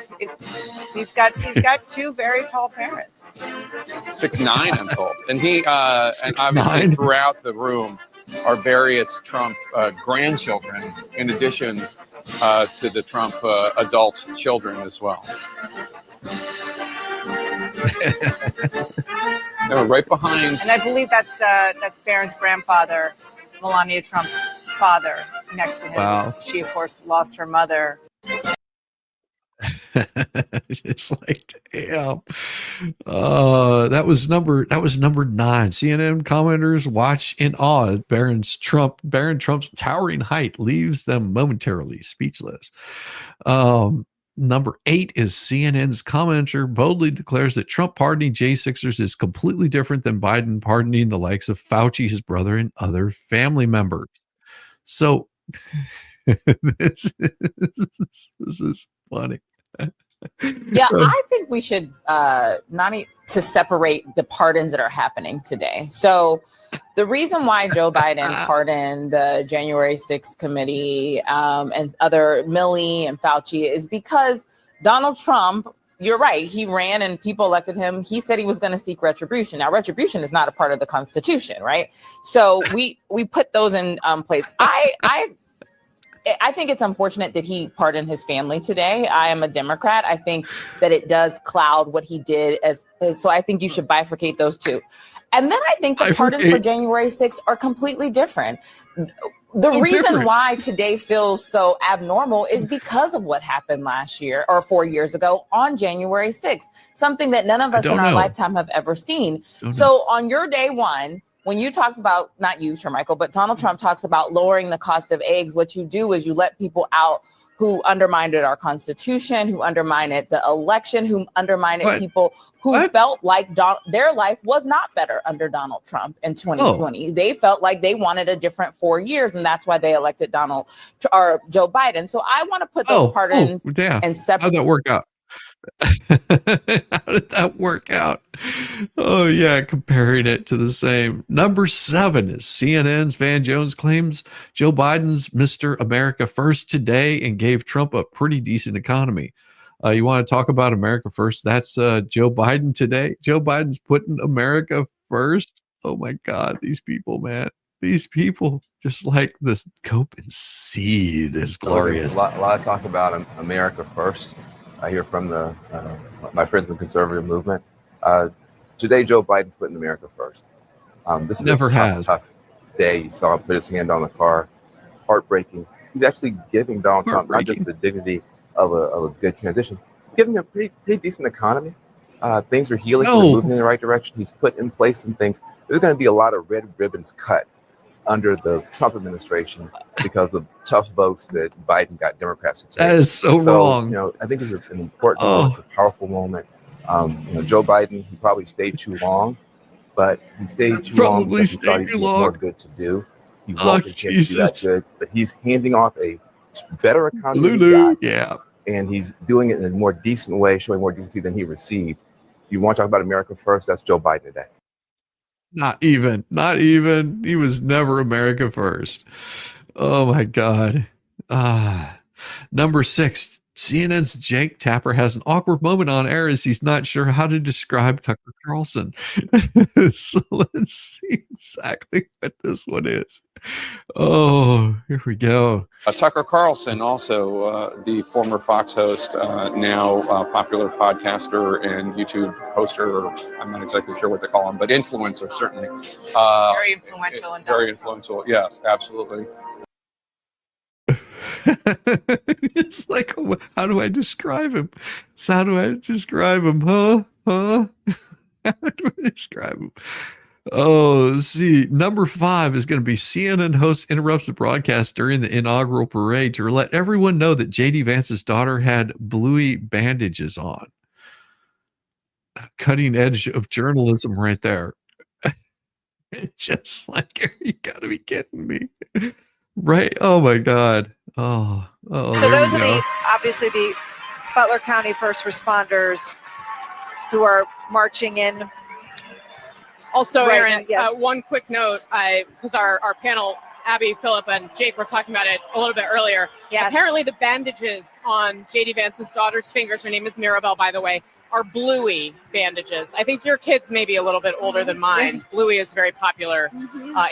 He's got 2 very tall parents. 6'9", I'm told. And he and obviously throughout the room are various Trump grandchildren, in addition to the Trump adult children as well. They were right behind. And I believe that's Barron's grandfather, Melania Trump's father, next to him. Wow. She, of course, lost her mother. It's like, damn. That was number 9. CNN commenters watch in awe. Barron Trump's towering height leaves them momentarily speechless. Number 8 is CNN's commenter boldly declares that Trump pardoning J6ers is completely different than Biden pardoning the likes of Fauci, his brother, and other family members. So this is funny. Yeah, I think we should to separate the pardons that are happening today. So the reason why Joe Biden pardoned the January 6th committee and other Milley and Fauci is because Donald Trump, you're right, he ran and people elected him. He said he was going to seek retribution. Now, retribution is not a part of the Constitution, right? So we put those in place. I think it's unfortunate that he pardoned his family today. I am a Democrat. I think that it does cloud what he did so I think you should bifurcate those two. And then I think the pardons for January 6th are completely different. The reason why today feels so abnormal is because of what happened last year or 4 years ago on January 6th, something that none of us in our lifetime have ever seen. So on your day one, when you talked about, not you, Michael, but Donald Trump talks about lowering the cost of eggs, what you do is you let people out who undermined our Constitution, who undermined the election, who undermined people who felt like their life was not better under Donald Trump in 2020. They felt like they wanted a different 4 years, and that's why they elected Joe Biden. So I want to put those pardons and separate. How'd that work out? How did that work out? Oh yeah, comparing it to the same. Number 7 is CNN's Van Jones claims Joe Biden's Mr. America First today and gave Trump a pretty decent economy. You want to talk about America First? That's Joe Biden today. Joe Biden's putting America first. Oh my God, these people, man. These people just like this. Cope and see this glorious. A lot of talk about America First. I hear from my friends in the conservative movement. Today, Joe Biden's putting America first. This is a tough day. You saw him put his hand on the car. It's heartbreaking. He's actually giving Donald Trump not just the dignity of a good transition. He's giving him a pretty decent economy. Things are healing. They're moving in the right direction. He's put in place some things. There's going to be a lot of red ribbons cut under the Trump administration because of tough votes that Biden got Democrats to take. That is so wrong. You know, I think it's an important moment. It's a powerful moment. Joe Biden, he probably stayed too long, but he stayed too long because he thought he had more good to do. He wanted to do that good, but he's handing off a better economy. and he's doing it in a more decent way, showing more decency than he received. You want to talk about America first? That's Joe Biden today. Not even. He was never America first. Oh my God. Number 6, CNN's Jake Tapper has an awkward moment on air as he's not sure how to describe Tucker Carlson. So let's see exactly what this one is. Oh, here we go. Tucker Carlson, also the former Fox host, now popular podcaster and YouTube hoster, or I'm not exactly sure what they call him, but influencer, certainly. Very influential. Very influential, yes, absolutely. It's like, how do I describe him? So how do I describe him? Huh? How do I describe him? Oh, let's see. Number 5 is going to be CNN host interrupts the broadcast during the inaugural parade to let everyone know that JD Vance's daughter had bluey bandages on. Cutting edge of journalism right there. It's just like, you got to be kidding me. Right? Oh my God. Oh, So there those you are go. obviously the Butler County first responders who are marching in. Also, Right, Aaron, yes. one quick note, because our panel, Abby, Philip, and Jake were talking about it a little bit earlier. Yes. Apparently the bandages on JD Vance's daughter's fingers, her name is Mirabelle, by the way, are bluey bandages. I think your kids may be a little bit older than mine. Bluey is very popular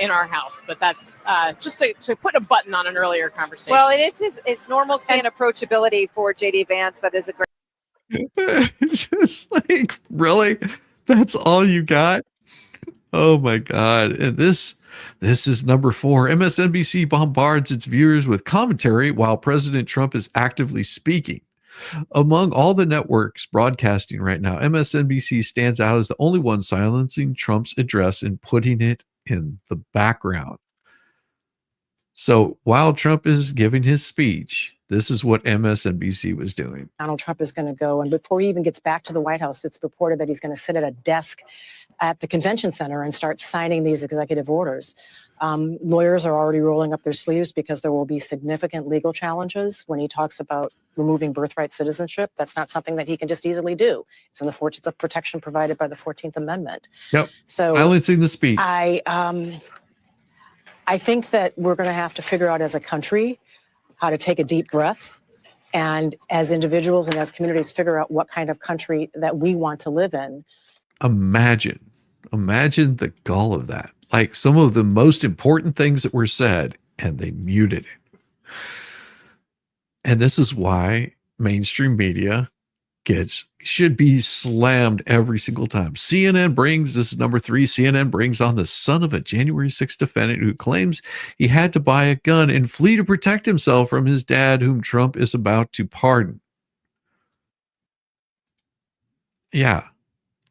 in our house, but that's just to put a button on an earlier conversation. Well, it is his normalcy and approachability for JD Vance. That is a great. Just like, really? That's all you got? Oh my God. And this is number 4. MSNBC bombards its viewers with commentary while President Trump is actively speaking. Among all the networks broadcasting right now, MSNBC stands out as the only one silencing Trump's address and putting it in the background. So while Trump is giving his speech, this is what MSNBC was doing. Donald Trump is going to go, and before he even gets back to the White House, it's reported that he's going to sit at a desk at the convention center and start signing these executive orders. Lawyers are already rolling up their sleeves because there will be significant legal challenges when he talks about removing birthright citizenship. That's not something that he can just easily do. It's in the fortunes of protection provided by the 14th Amendment. Yep. So silencing the speech. I think that we're going to have to figure out as a country how to take a deep breath, and as individuals and as communities figure out what kind of country that we want to live in. Imagine the gall of that. Like, some of the most important things that were said, and they muted it. And this is why mainstream media should be slammed every single time. CNN brings, this is number 3, CNN brings on the son of a January 6th defendant who claims he had to buy a gun and flee to protect himself from his dad, whom Trump is about to pardon. Yeah.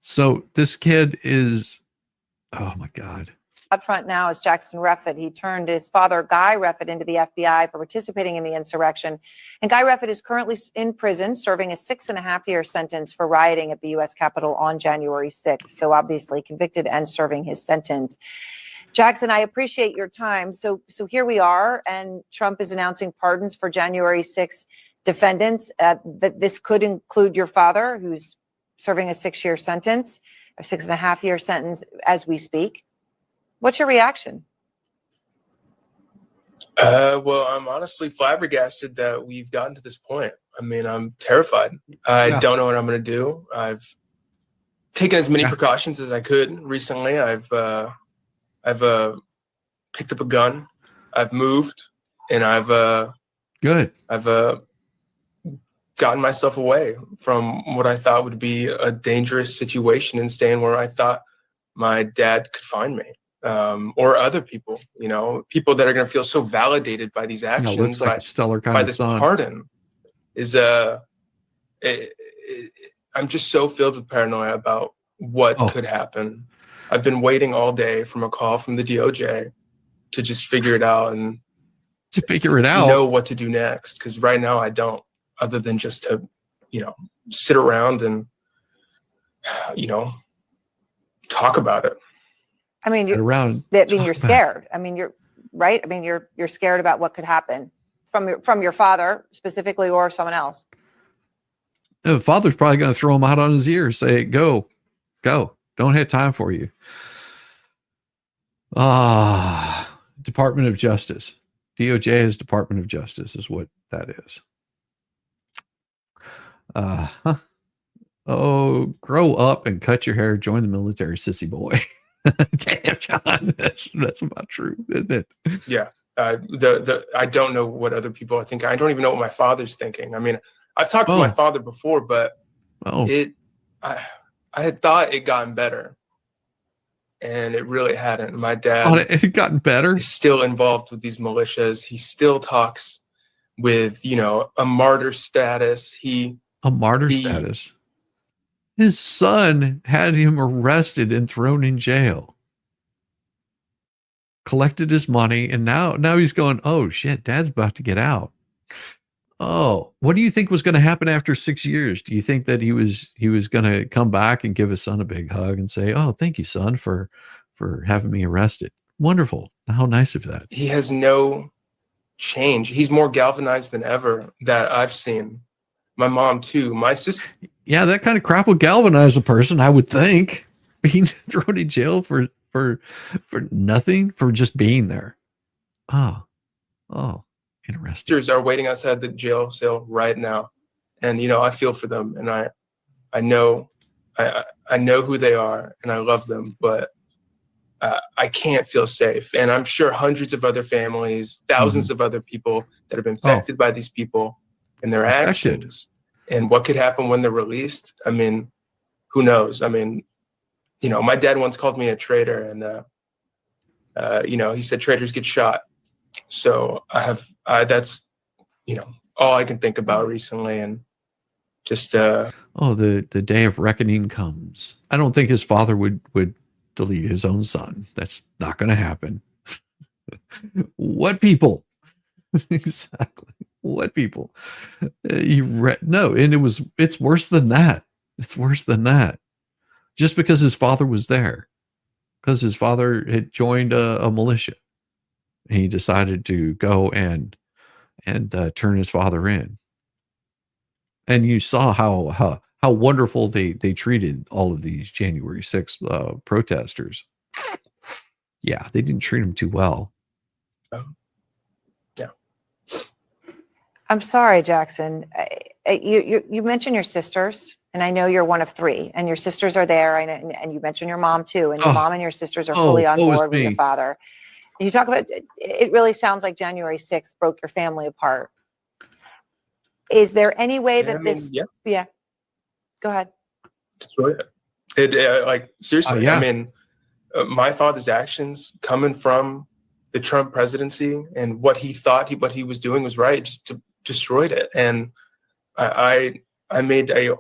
So this kid is, oh my God. Up front now is Jackson Reffitt. He turned his father, Guy Reffitt, into the FBI for participating in the insurrection. And Guy Reffitt is currently in prison, serving a 6.5-year sentence for rioting at the U.S. Capitol on January 6th. So obviously convicted and serving his sentence. Jackson, I appreciate your time. So here we are, and Trump is announcing pardons for January 6th defendants. That this could include your father, who's serving a 6-year sentence, a 6.5-year sentence as we speak. What's your reaction? Well, I'm honestly flabbergasted that we've gotten to this point. I mean, I'm terrified. I don't know what I'm going to do. I've taken as many precautions as I could recently. I've picked up a gun. I've moved, and I've gotten myself away from what I thought would be a dangerous situation and staying where I thought my dad could find me. Or other people, people that are going to feel so validated by these actions. It looks like a stellar kind by of this son. pardon is I'm just so filled with paranoia about what could happen. I've been waiting all day from a call from the DOJ to just figure it out and know what to do next. Because right now I don't, other than just to, sit around and, talk about it. I mean, you're scared. I mean, you're right. I mean, you're scared about what could happen from your father specifically, or someone else. The father's probably going to throw him out on his ear, say, go, don't have time for you. Department of Justice. DOJ is Department of Justice is what that is. Oh, grow up and cut your hair, join the military, sissy boy. Damn, John, that's about true, isn't it? Yeah. I don't know what other people are thinking. I don't even know what my father's thinking. I mean, I've talked to my father before, but I had thought it gotten better, and it really hadn't. My dad it had gotten better. Is still involved with these militias. He still talks with, a martyr status. Status. His son had him arrested and thrown in jail. Collected his money, and now he's going, oh shit, dad's about to get out. Oh, what do you think was going to happen after 6 years? Do you think that he was going to come back and give his son a big hug and say, oh, thank you, son, for having me arrested? Wonderful. How nice of that. He has no change. He's more galvanized than ever that I've seen. My mom too. My sister. Yeah, that kind of crap would galvanize a person, I would think. Being thrown in jail for nothing, for just being there. Oh, interesting. Sisters are waiting outside the jail cell right now, and I feel for them, and I know who they are, and I love them, but I can't feel safe. And I'm sure hundreds of other families, thousands of other people that have been affected by these people and their actions, and what could happen when they're released. I mean, who knows? I mean, my dad once called me a traitor, and he said traitors get shot. So that's all I can think about recently, and just the day of reckoning comes. I don't think his father would delete his own son. That's not going to happen. What people? Exactly. What people? No, and it's worse than that. It's worse than that. Just because his father was there, because his father had joined a militia, he decided to go and turn his father in. And you saw how wonderful they treated all of these January 6th protesters. Yeah, they didn't treat them too well. Yeah. I'm sorry, Jackson. You mentioned your sisters, and I know you're one of three, and your sisters are there, and you mentioned your mom too, and your mom and your sisters are fully on board with your father. And you talk about, it really sounds like January 6th broke your family apart. Is there any way that yeah. Go ahead. Destroy it. Seriously, I mean, my father's actions coming from the Trump presidency and what he thought what he was doing was right, just destroyed it. And I made a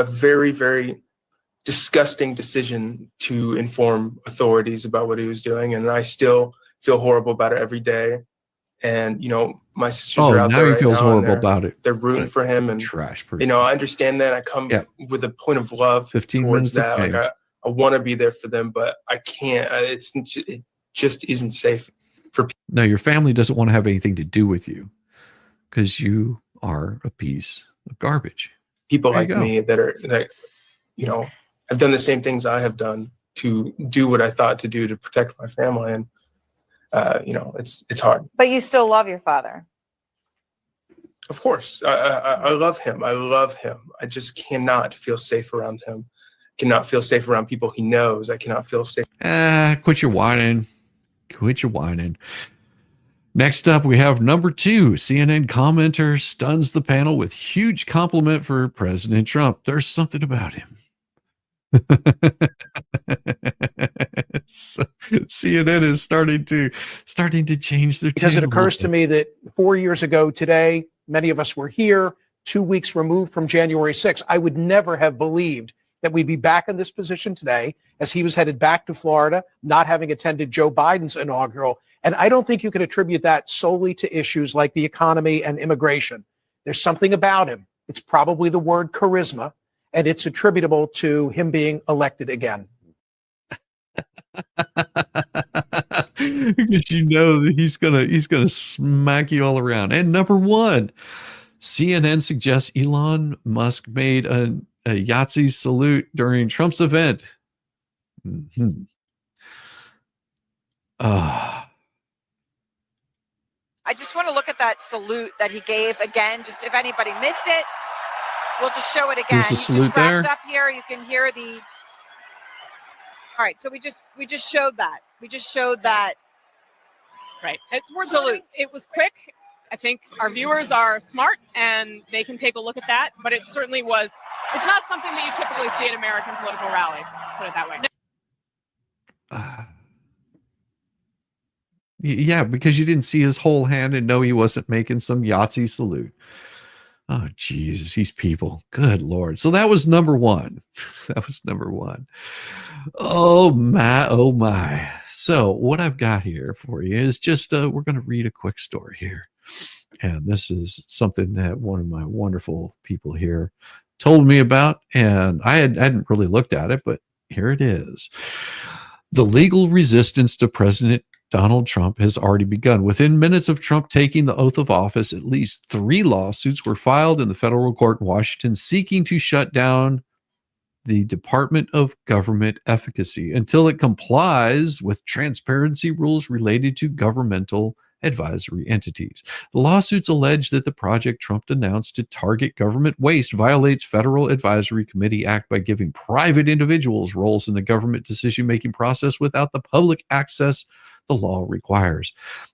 very, very disgusting decision to inform authorities about what he was doing, and I still feel horrible about it every day. And my sisters are out there now right he feels now, horrible about it. They're rooting for him, and trash. I understand that. I come with a point of love 15 towards minutes. that. Like I want to be there for them, but I can't. It just isn't safe for people. No, your family doesn't want to have anything to do with you because you are a piece of garbage. People like me that have done the same things I have done to do what I thought to do to protect my family, and it's hard. But you still love your father. Of course, I love him. I love him. I just cannot feel safe around him. Cannot feel safe around people he knows. I cannot feel safe. Quit your whining. Quit your whining. Next up, we have number 2. CNN commenter stuns the panel with huge compliment for President Trump. There's something about him. So, CNN is starting to change their because it occurs to me that 4 years ago today, many of us were here 2 weeks removed from January 6th. I would never have believed that we'd be back in this position today as he was headed back to Florida, not having attended Joe Biden's inaugural. And I don't think you can attribute that solely to issues like the economy and immigration. There's something about him. It's probably the word charisma, and it's attributable to him being elected again. Because that he's gonna smack you all around. And number 1, CNN suggests Elon Musk made a Yahtzee salute during Trump's event. Mm-hmm. I just want to look at that salute that he gave again. Just if anybody missed it, we'll just show it again. There's a salute there. Up here, you can hear the. All right, so we just showed that. We just showed that. Right. It's worth salute. It was quick. I think our viewers are smart and they can take a look at that. But it certainly was. It's not something that you typically see at American political rallies. Put it that way. Yeah, because you didn't see his whole hand and know he wasn't making some Yahtzee salute. Oh, Jesus, these people. Good Lord. So that was number one. That was number one. Oh, my. Oh, my. So what I've got here for you is just, we're going to read a quick story here. And this is something that one of my wonderful people here told me about. And I hadn't really looked at it, but here it is. The legal resistance to President Donald Trump has already begun. Within minutes of Trump taking the oath of office, at least 3 lawsuits were filed in the federal court in Washington seeking to shut down the Department of Government Efficacy until it complies with transparency rules related to governmental advisory entities. The lawsuits allege that the project Trump announced to target government waste violates Federal Advisory Committee Act by giving private individuals roles in the government decision-making process without the public access the law requires.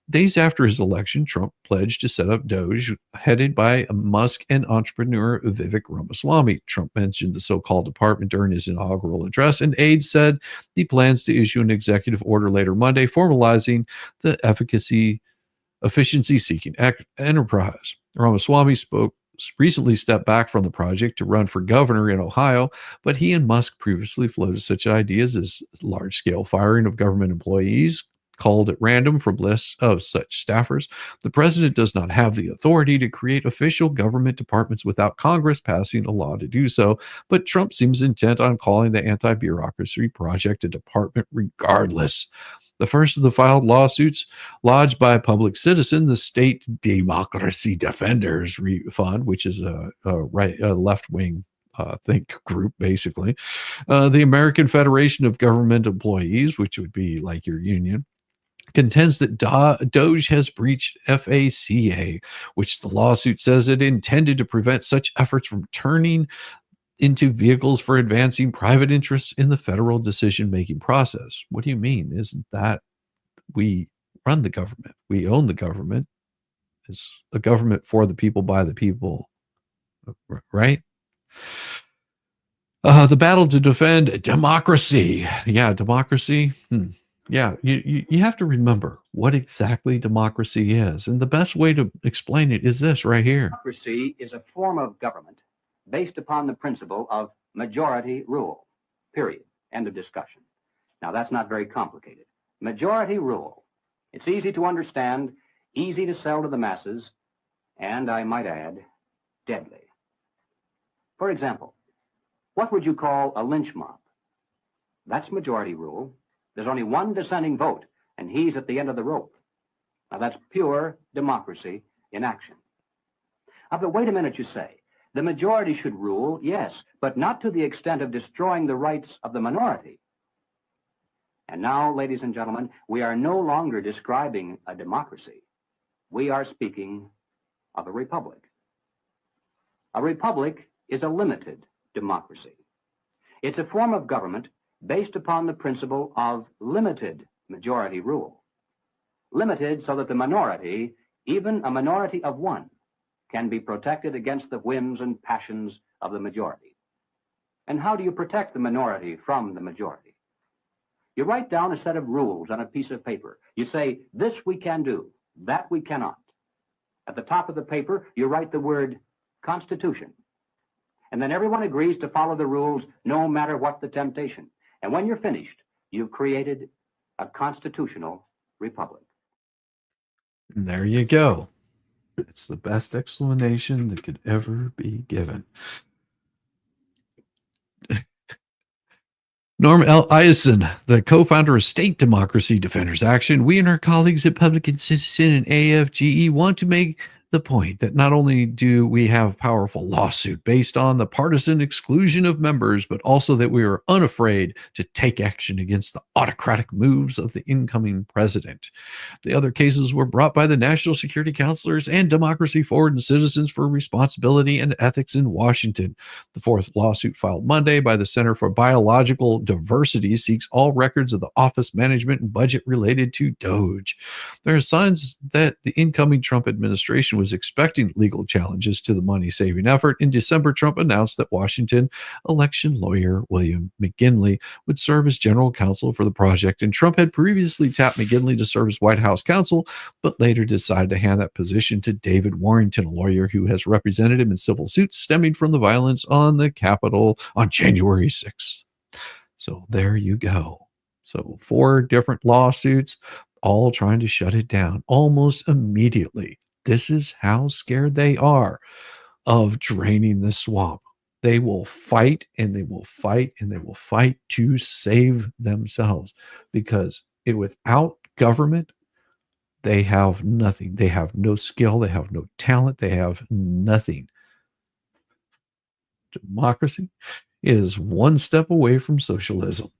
Days after his election, Trump pledged to set up DOGE, headed by Musk and entrepreneur Vivek Ramaswamy. Trump mentioned the so-called department during his inaugural address, and aides said he plans to issue an executive order later Monday formalizing the efficiency-seeking enterprise. Ramaswamy recently stepped back from the project to run for governor in Ohio, but he and Musk previously floated such ideas as large-scale firing of government employees, called at random from lists of such staffers. The president does not have the authority to create official government departments without Congress passing a law to do so, but Trump seems intent on calling the anti-bureaucracy project a department regardless. The first of the filed lawsuits lodged by a public citizen, the State Democracy Defenders Fund, which is a left-wing think group, basically. The American Federation of Government Employees, which would be like your union, contends that DOGE has breached FACA, which the lawsuit says it intended to prevent such efforts from turning into vehicles for advancing private interests in the federal decision-making process. What do you mean? Isn't that we run the government? We own the government. It's a government for the people, by the people, right? The battle to defend democracy. Yeah, democracy. Yeah, you have to remember what exactly democracy is. And the best way to explain it is this right here. Democracy is a form of government based upon the principle of majority rule, period. End of discussion. Now, that's not very complicated. Majority rule. It's easy to understand, easy to sell to the masses, and I might add, deadly. For example, what would you call a lynch mob? That's majority rule. There's only one dissenting vote, and he's at the end of the rope. Now, that's pure democracy in action. But wait a minute, you say. The majority should rule, yes, but not to the extent of destroying the rights of the minority. And now, ladies and gentlemen, we are no longer describing a democracy. We are speaking of a republic. A republic is a limited democracy. It's a form of government based upon the principle of limited majority rule. Limited so that the minority, even a minority of one, can be protected against the whims and passions of the majority. And how do you protect the minority from the majority? You write down a set of rules on a piece of paper. You say, this we can do, that we cannot. At the top of the paper, you write the word Constitution. And then everyone agrees to follow the rules no matter what the temptation. And when you're finished, you've created a constitutional republic. And there you go. It's the best explanation that could ever be given. Norm L. Eisen, the co-founder of State Democracy Defenders Action, we and our colleagues at Public and Citizen and AFGE want to make the point that not only do we have powerful lawsuit based on the partisan exclusion of members, but also that we are unafraid to take action against the autocratic moves of the incoming president. The other cases were brought by the National Security Counselors and Democracy Forward and Citizens for Responsibility and Ethics in Washington. The fourth lawsuit filed Monday by the Center for Biological Diversity seeks all records of the office management and budget related to DOGE. There are signs that the incoming Trump administration was expecting legal challenges to the money-saving effort. In December, Trump announced that Washington election lawyer William McGinley would serve as general counsel for the project, and Trump had previously tapped McGinley to serve as White House counsel, but later decided to hand that position to David Warrington, a lawyer who has represented him in civil suits stemming from the violence on the Capitol on January 6th. So there you go. So 4 different lawsuits, all trying to shut it down almost immediately. This is how scared they are of draining the swamp. They will fight and they will fight and they will fight to save themselves, because without government, they have nothing. They have no skill. They have no talent. They have nothing. Democracy is one step away from socialism.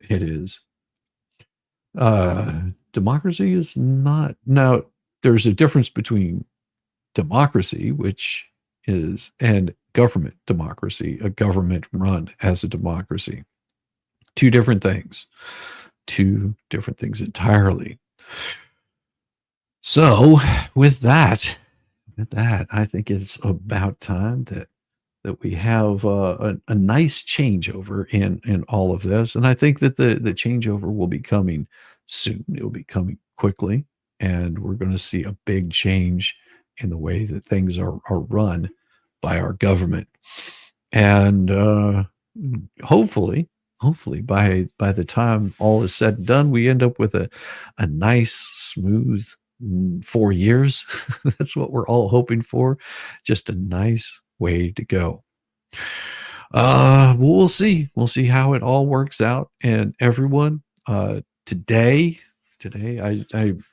It is. Democracy is not. Now, there's a difference between democracy, which is, and government democracy, a government run as a democracy. 2 different things. 2 different things entirely. So with that, I think it's about time that we have a nice changeover in all of this. And I think that the changeover will be coming soon. It will be coming quickly. And we're going to see a big change in the way that things are run by our government. And hopefully by the time all is said and done, we end up with a nice, smooth 4 years. That's what we're all hoping for. Just a nice way to go. We'll see. We'll see how it all works out. And everyone, today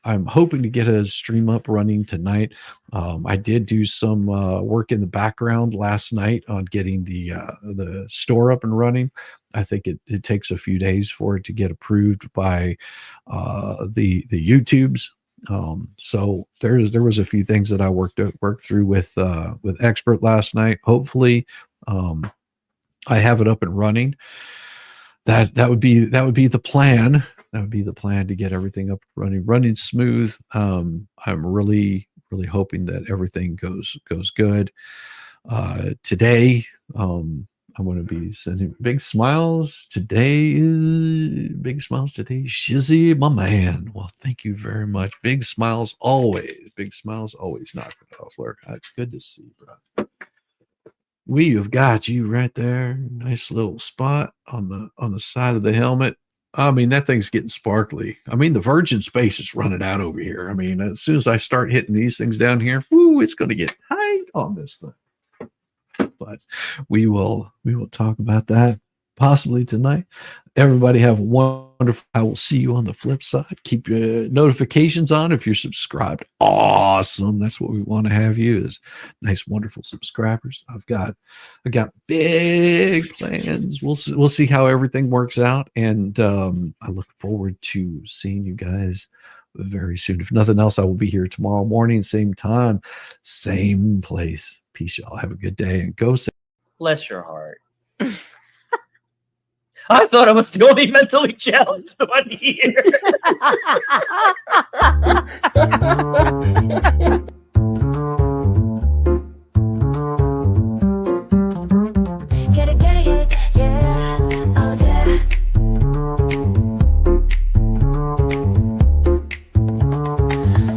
I'm hoping to get a stream up running tonight. I did do some work in the background last night on getting the store up and running. I think it takes a few days for it to get approved by the YouTubes. So there was a few things that I worked through with Expert last night. Hopefully, I have it up and running. That would be the plan. That would be the plan, to get everything up and running smooth. I'm really hoping that everything goes good. Today, I'm going to be sending big smiles today. Shizzy, my man. Well, thank you very much. Big smiles always. Knock it off, Lurk. It's good to see, bro. We have got you right there. Nice little spot on the side of the helmet. I mean, that thing's getting sparkly. I mean, the virgin space is running out over here. I mean, as soon as I start hitting these things down here, whoo, it's going to get tight on this thing. But we will talk about that possibly tonight. Everybody have a wonderful. I will see you on the flip side. Keep your notifications on if you're subscribed. Awesome. That's what we want to have you, is nice, wonderful subscribers. I got big plans. We'll see how everything works out, and I look forward to seeing you guys very soon. If nothing else, I will be here tomorrow morning, same time, same place. Peace, y'all. Have a good day, and go. Bless your heart. I thought I was the only mentally challenged one here.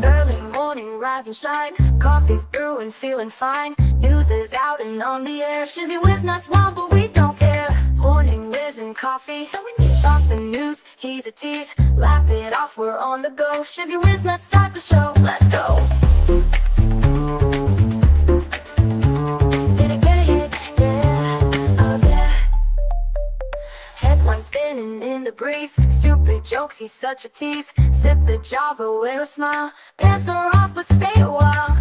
Early morning, rise and shine. Coffee's brewing, feeling fine. News is out and on the air. Shizzy Whiz nuts wild, but we don't care. Morning Whiz and Coffee. Talk the news, he's a tease. Laugh it off, we're on the go. Shizzy Whiz nuts, start the show. Let's go. Headlines spinning in the breeze. Stupid jokes, he's such a tease. Sip the Java with a smile. Pants are off, but stay a while.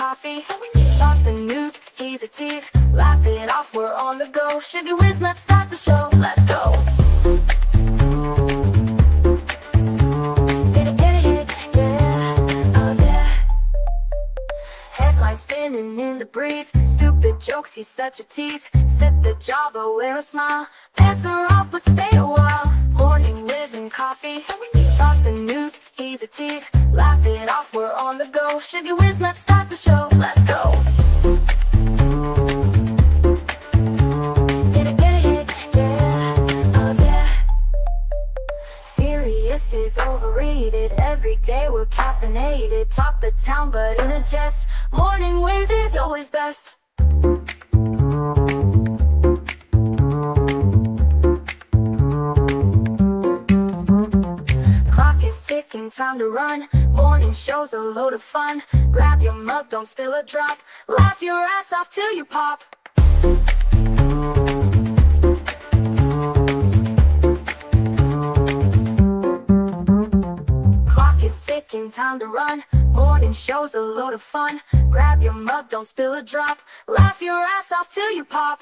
Coffee. Talk the news, he's a tease. Laugh it off, we're on the go. Shizzy Whiz, let's start the show. Let's go. Get it, yeah, oh yeah. Headlines spinning in the breeze. Stupid jokes, he's such a tease. Sip the Java, wear a smile. Pants are off, but stay a while. Morning Whiz and Coffee. Talk the news, he's a tease. Laugh it off, we're on the go. Shizzy Whiz, let's start the show. Let's go. Get it, yeah, oh yeah. Serious is overrated. Every day we're caffeinated. Talk the town, but in a jest. Morning Whiz is always best. Clock is ticking, time to run. Morning show's a load of fun. Grab your mug, don't spill a drop. Laugh your ass off till you pop. Clock is ticking, time to run. Morning show's a load of fun. Grab your mug, don't spill a drop. Laugh your ass off till you pop.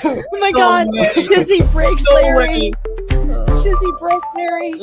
Oh my god, Shizzy breaks Larry. Shizzy broke Larry.